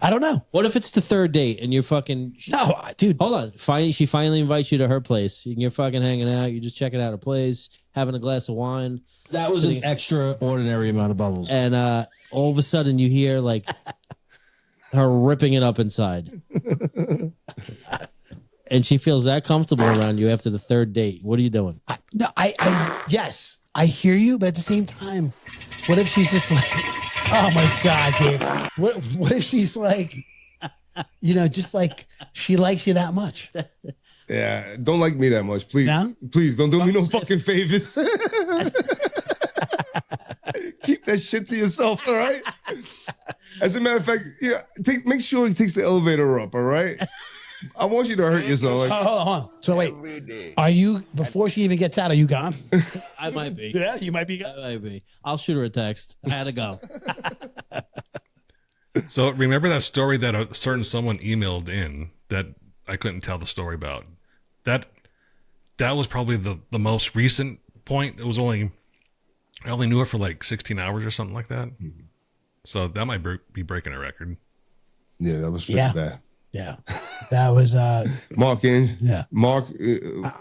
I don't know. What if it's the third date and you're fucking? No, dude. Hold on. She finally invites you to her place. And you're fucking hanging out. You're just checking out her place, having a glass of wine. That was an extraordinary amount of bubbles. And all of a sudden you hear like her ripping it up inside. And she feels that comfortable around you after the third date. What are you doing? Yes, I hear you, but at the same time, what if she's just like, oh my God, dude. What if she's like, just like she likes you that much? Yeah, don't like me that much, please. No? Please don't do me no fucking favors. Keep that shit to yourself, all right? As a matter of fact, make sure he takes the elevator up, all right? I want you to hurt yourself. Like, Hold on. So wait, are you, before she even gets out, are you gone? I might be. Yeah, you might be gone. I might be. I'll shoot her a text. I had to go. So remember that story that a certain someone emailed in that I couldn't tell the story about? That was probably the most recent point. I only knew her for like 16 hours or something like that. So that might be breaking a record. Yeah, that was pretty bad. Yeah, that was Mark in. Yeah, Mark.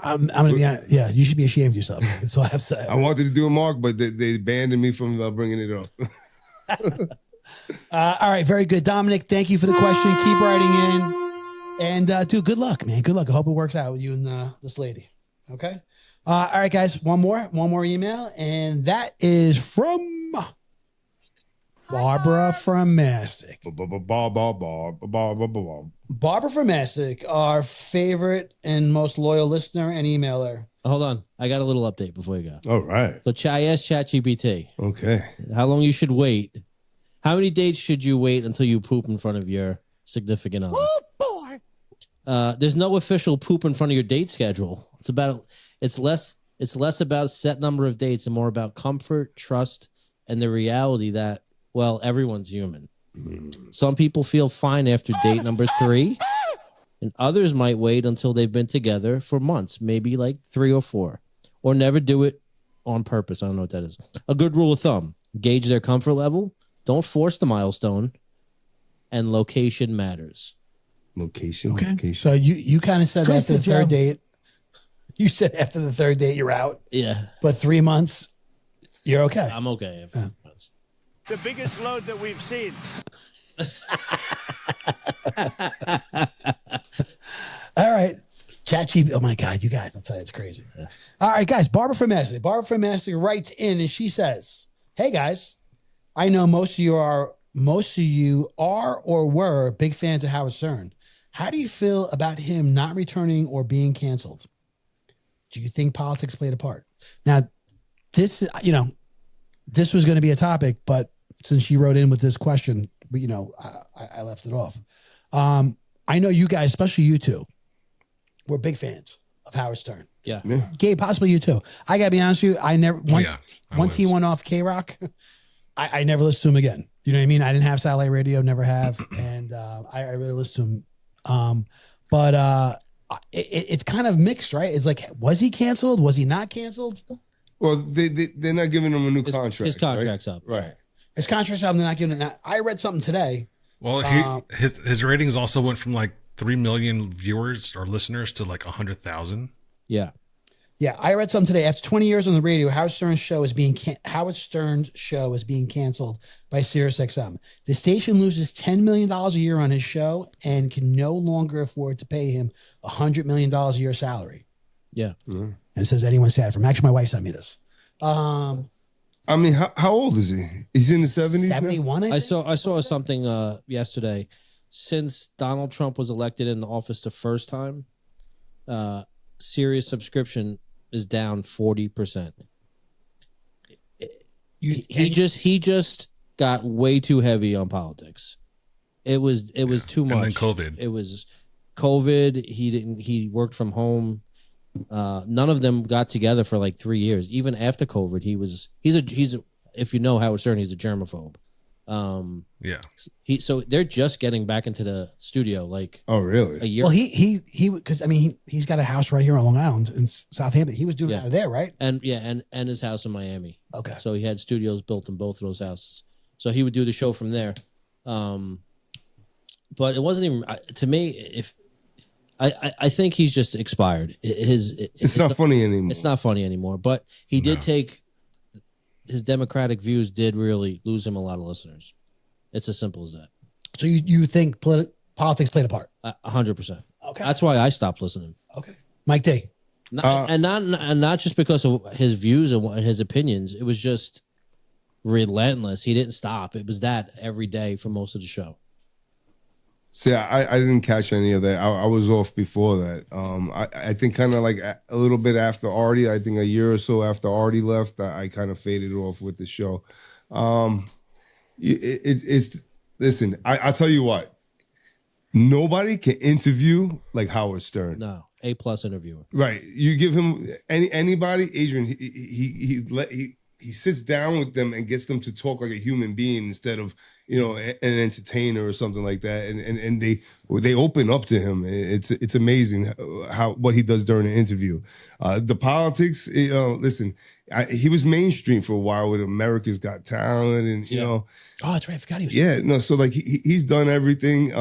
I'm gonna be honest. Yeah, you should be ashamed of yourself. That's all I have to say. I wanted to do a Mark, but they banned me from bringing it up. All right, very good, Dominic. Thank you for the question. Keep writing in, and dude, good luck, man. Good luck. I hope it works out with you and this lady. Okay. All right, guys. One more email, and that is from Barbara from Mastic. Barbara from Mastic, our favorite and most loyal listener and emailer. Hold on. I got a little update before you go. All right. So I asked ChatGPT. Okay. How long you should wait. How many days should you wait until you poop in front of your significant other? Oh, boy. There's no official poop in front of your date schedule. It's less about a set number of dates and more about comfort, trust, and the reality that, well, everyone's human. Some people feel fine after date number 3, and others might wait until they've been together for months, maybe like 3 or 4, or never do it on purpose. I don't know what that is. A good rule of thumb, gauge their comfort level, don't force the milestone, and location matters. Location. So you kind of said after the third date, you said after the third date you're out. Yeah. But 3 months, you're okay. I'm okay. After 3 months. The biggest load that we've seen. All right. ChatGPT. Oh my God, you guys, I'll tell you, it's crazy. Yeah. All right, guys. Barbara from Mastic writes in and she says, "Hey guys, I know most of you are or were big fans of Howard Stern. How do you feel about him not returning or being canceled? Do you think politics played a part?" Now, this was going to be a topic, but since she wrote in with this question, I left it off. I know you guys, especially you two, were big fans of Howard Stern. Yeah. Gabe, possibly you too. I got to be honest with you. I never, once he went off K-Rock, I never listened to him again. You know what I mean? I didn't have satellite radio, never have. And I really listened to him. But it's kind of mixed, right? It's like, was he canceled? Was he not canceled? Well, they're not giving him a new contract. His contract's up. Right. His contract's up. They're not giving it. I read something today. Well, his ratings also went from like 3 million viewers or listeners to like 100,000. Yeah. Yeah, I read something today. After 20 years on the radio, Howard Stern's show is being canceled by SiriusXM. The station loses $10 million a year on his show and can no longer afford to pay him $100 million a year salary. Yeah. Mm-hmm. And it says anyone sad from. Actually, my wife sent me this. I mean, how old is he? He's in the 70s. 71. I saw something yesterday. Since Donald Trump was elected in office the first time, Sirius subscription is down 40%. He just got way too heavy on politics. It was too much. And then COVID. It was COVID. He worked from home. None of them got together for like 3 years. Even after COVID, he's if you know Howard Stern, he's a germaphobe. So they're just getting back into the studio like really a year. Well, he because I mean he's got a house right here on Long Island in Southampton. He was doing it out of there, right? And his house in Miami. Okay. So he had studios built in both of those houses. So he would do the show from there. But it wasn't even to me. If I think he's just expired. It's not funny anymore. It's not funny anymore. But he did take his Democratic views did really lose him a lot of listeners. It's as simple as that. So you think politics played a part? 100%. Okay. That's why I stopped listening. Okay. Mike D. And not just because of his views and his opinions. It was just relentless. He didn't stop. It was that every day for most of the show. See, I didn't catch any of that. I was off before that. I think kind of like a little bit after Artie. I think a year or so after Artie left, I kind of faded off with the show. Listen. I tell you what. Nobody can interview like Howard Stern. No, A+ interviewer. Right. You give him anybody, Adrian. He sits down with them and gets them to talk like a human being instead of an entertainer or something like that. And they open up to him. It's amazing what he does during the interview. The politics. Listen, he was mainstream for a while with America's Got Talent, and Oh, that's right. I forgot he was. So like he's done everything.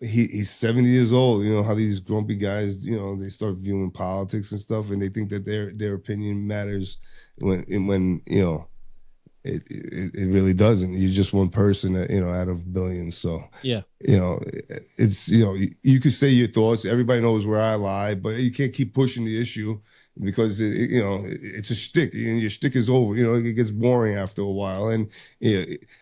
He's 70 years old. You know how these grumpy guys, they start viewing politics and stuff, and they think that their opinion matters when It really doesn't. You're just one person that, out of billions. So yeah, it's you could say your thoughts. Everybody knows where I lie, but you can't keep pushing the issue because it's a shtick, and your shtick is over. It gets boring after a while. And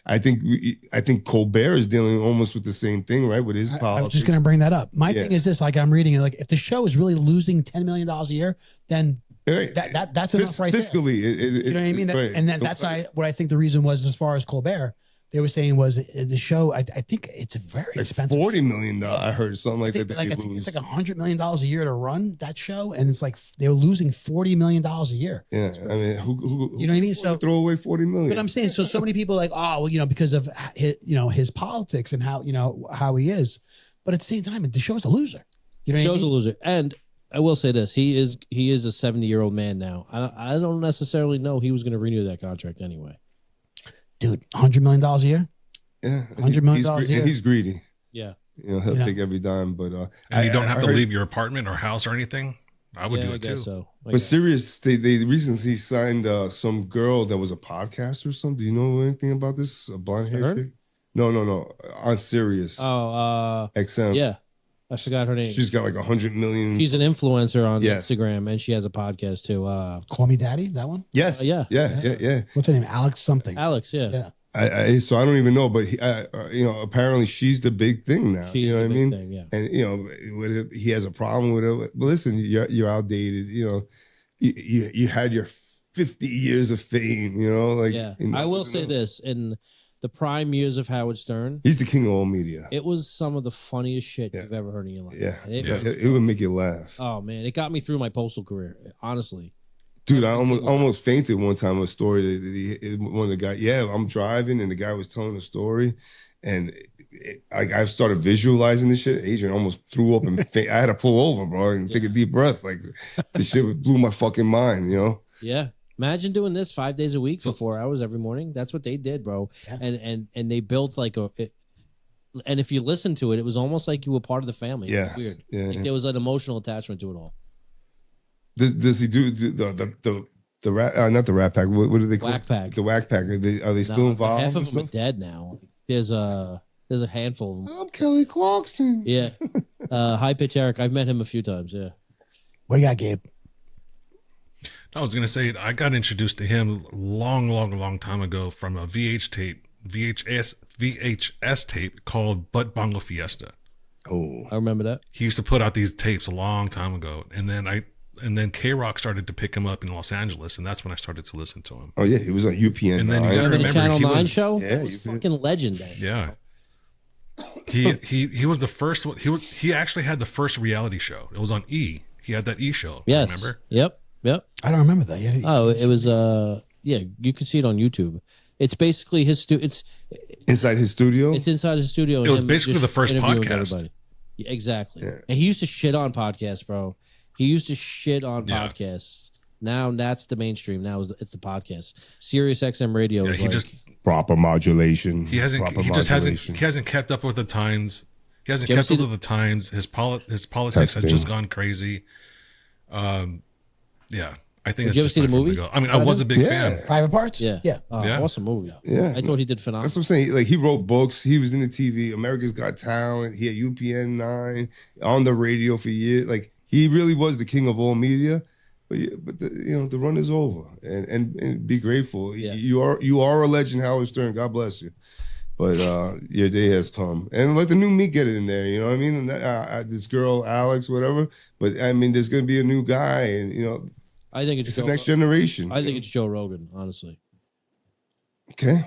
I think Colbert is dealing almost with the same thing, right? With his politics. I was just going to bring that up. My thing is this: like I'm reading it, like if the show is really losing $10 million a year, then right. that's enough right fiscally, there. You know what I mean? Right. And then that's what I think the reason was as far as Colbert. They were saying was the show. I think it's very expensive. $40 million. I heard something like that. It's like $100 million a year to run that show, and it's like they were losing $40 million a year. Yeah, I mean, who you know what I mean? So throw away $40 million. But I'm saying, so many people are like, oh, well, because of his politics and how he is. But at the same time, the show's a loser. You know, the show's a loser. And I will say this: he is a 70-year-old man now. I don't necessarily know he was going to renew that contract anyway. Dude, $100 million a year? Yeah. $100 million a year. And he's greedy. Yeah. He'll take every dime. But and you don't have to leave your apartment or house or anything? I would do it too. So. But serious, they recently signed some girl that was a podcaster or something. Do you know anything about this? A blonde hair chick? No. On Sirius. Oh, XM. Yeah. I forgot her name. She's got like 100 million. She's an influencer on Instagram, and she has a podcast too. Call Me Daddy, that one? Yes. Yeah. What's her name? Alex something. Alex, yeah. So I don't even know, but apparently she's the big thing now. She's you know what I mean? Thing, yeah. And he has a problem with it. But listen, you're outdated. You had your 50 years of fame. I will say this: in the prime years of Howard Stern, he's the king of all media. It was some of the funniest shit you've ever heard in your life. Yeah, it would make you laugh. Oh man, it got me through my postal career. Honestly. Dude, I almost fainted one time. A story that one of the guys. Yeah, I'm driving and the guy was telling a story, and I started visualizing this shit. Adrian almost threw up and I had to pull over, bro, and take a deep breath. Like this shit blew my fucking mind. Yeah. Imagine doing this 5 days a week for 4 hours every morning. That's what they did, bro. Yeah. And they built like and if you listen to it, it was almost like you were part of the family. Yeah, weird. Yeah, like there was an emotional attachment to it all. Does he do the rat? Not the Rat Pack. What do they call Whack Pack? The Whack Pack. Are they still involved? Half of them are dead now. There's a handful of them. I'm Kelly Clarkson. Yeah. High Pitch Eric. I've met him a few times. Yeah. What do you got, Gabe? I was going to say, I got introduced to him long time ago from a VHS tape called Butt Bongo Fiesta. Oh, I remember that. He used to put out these tapes a long time ago. And then K-Rock started to pick him up in Los Angeles. And that's when I started to listen to him. Oh yeah. He was on UPN. And then you remember the Channel 9 show? Yeah. That was fucking legendary. Yeah. He was the first one. He actually had the first reality show. It was on E. He had that E show. Yes. Remember? Yep. I don't remember that. It was you can see it on YouTube. It's basically his it's inside his studio. It's inside his studio. It was basically the first podcast. Everybody. Yeah, exactly. Yeah. And he used to shit on podcasts, bro. He used to shit on podcasts. Now that's the mainstream. Now it's the podcast. Sirius XM radio is just proper modulation. He hasn't kept up with the times. He hasn't kept up with the times. His politics has just gone crazy. Yeah, I think. Did you ever see the movie? I mean, I was a big fan. Private Parts. Yeah. Awesome movie. Yeah, I thought he did phenomenal. That's what I'm saying. Like he wrote books. He was in the TV. America's Got Talent. He had UPN 9 on the radio for years. Like he really was the king of all media. But the run is over, and be grateful. Yeah. You are a legend, Howard Stern. God bless you. But your day has come, and let the new meat get it in there. You know what I mean? And this girl, Alex, whatever. But I mean, there's going to be a new guy, and I think it's the next generation. I think it's Joe Rogan, honestly. Okay,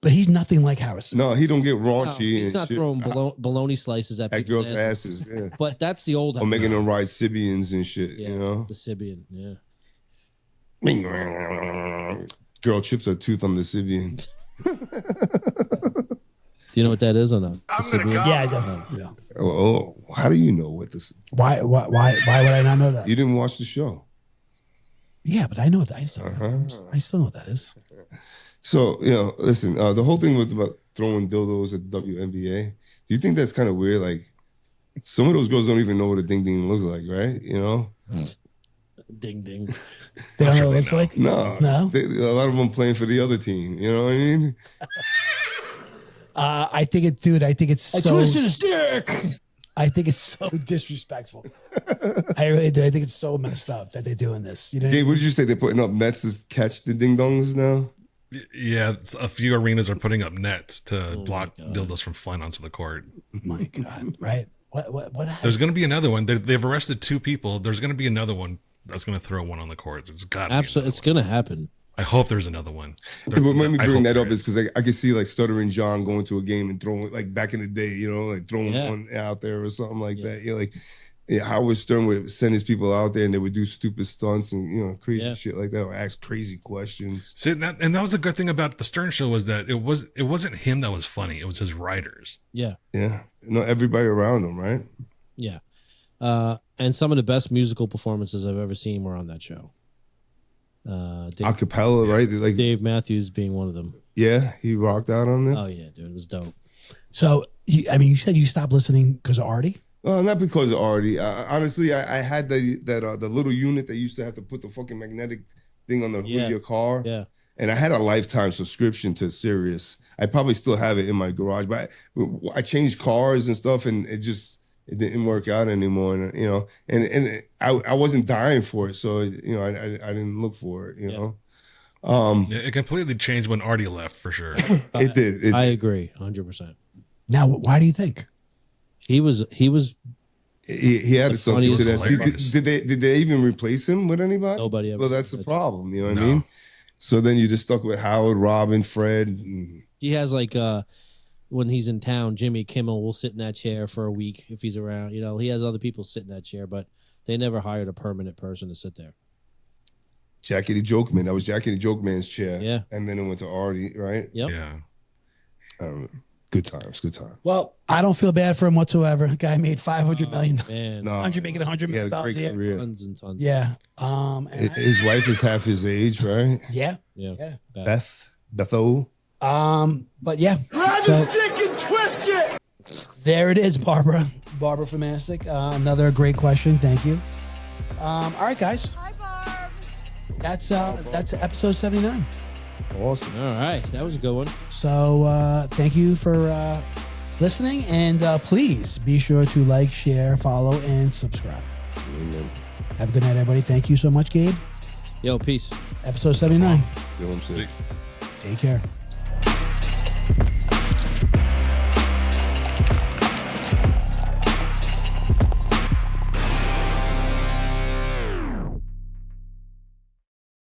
but he's nothing like Howard Stern. No, he don't get raunchy. No, he's not throwing bologna slices at girls' asses. Yeah. But that's the old. Or making them ride Sibians and shit. Yeah, the Sibian. Yeah. Girl chips her tooth on the Sibian. Do you know what that is or not? Yeah, I do. Yeah. Oh, how do you know what this? Why would I not know that? You didn't watch the show. Yeah, but I know that. I still know what that is. So listen. The whole thing about throwing dildos at WNBA. Do you think that's kind of weird? Like some of those girls don't even know what a ding ding looks like, right? Ding ding. They don't know what it looks like? No. No? A lot of them playing for the other team. You know what I mean? I think it's I so... twisted his dick. I think it's so disrespectful. I really do. I think it's so messed up that they're doing this. You know? Gabe, what did you say? They're putting up nets to catch the ding dongs now? Yeah, a few arenas are putting up nets to block dildos from flying onto the court. My God, right? What There's going to be another one. They've arrested 2 people. There's going to be another one that's going to throw one on the court. There's got to Absolutely, it's going to happen. I hope there's another one. What made me bring that up is because I could see like Stuttering John going to a game and throwing, like back in the day, you know, like throwing one out there or something like that. You know, like Howard Stern would send his people out there and they would do stupid stunts and, you know, crazy shit like that, or ask crazy questions. See, and that was a good thing about the Stern Show, was that it wasn't him that was funny. It was his writers. Yeah. Yeah. You know, everybody around him, right? Yeah. And some of the best musical performances I've ever seen were on that show. Acapella, right? Like Dave Matthews being one of them. Yeah, he rocked out on there. Oh yeah, dude, it was dope. So, you said you stopped listening because of Artie? Not because of Artie. Honestly, I had the little unit that used to have to put the fucking magnetic thing on the hood of your car. Yeah. And I had a lifetime subscription to Sirius. I probably still have it in my garage, but I changed cars and stuff, and it didn't work out anymore. And you know, and I wasn't dying for it, so you know, I didn't look for it. You know, it completely changed when Artie left, for sure. It did. I agree, 100%. Now, why do you think he was? He had something to that. Did they even replace him with anybody? Nobody ever. Well, that's the problem. You know what I mean? So then you just stuck with Howard, Robin, Fred. He has like when he's in town, Jimmy Kimmel will sit in that chair for a week if he's around. You know, he has other people sit in that chair, but they never hired a permanent person to sit there. Jackie the Joke Man. That was Jackie the Joke Man's chair. Yeah. And then it went to Artie, right? Yep. Yeah. Good times. Good times. Well, I don't feel bad for him whatsoever. Guy made $500 million. Man. 100 making $100 million a year. Career. Tons and tons. Yeah. His wife is half his age, right? Yeah. Yeah. Bethel. But yeah. Grab his dick and twist it. There it is, Barbara from Mastic. Another great question. Thank you. All right, guys. Hi, Barb. That's episode 79. Awesome. All right, that was a good one. So thank you for listening, and please be sure to like, share, follow, and subscribe. Amen. Have a good night, everybody. Thank you so much, Gabe. Yo, peace. Episode 79. Yo, I'm sick. Take care.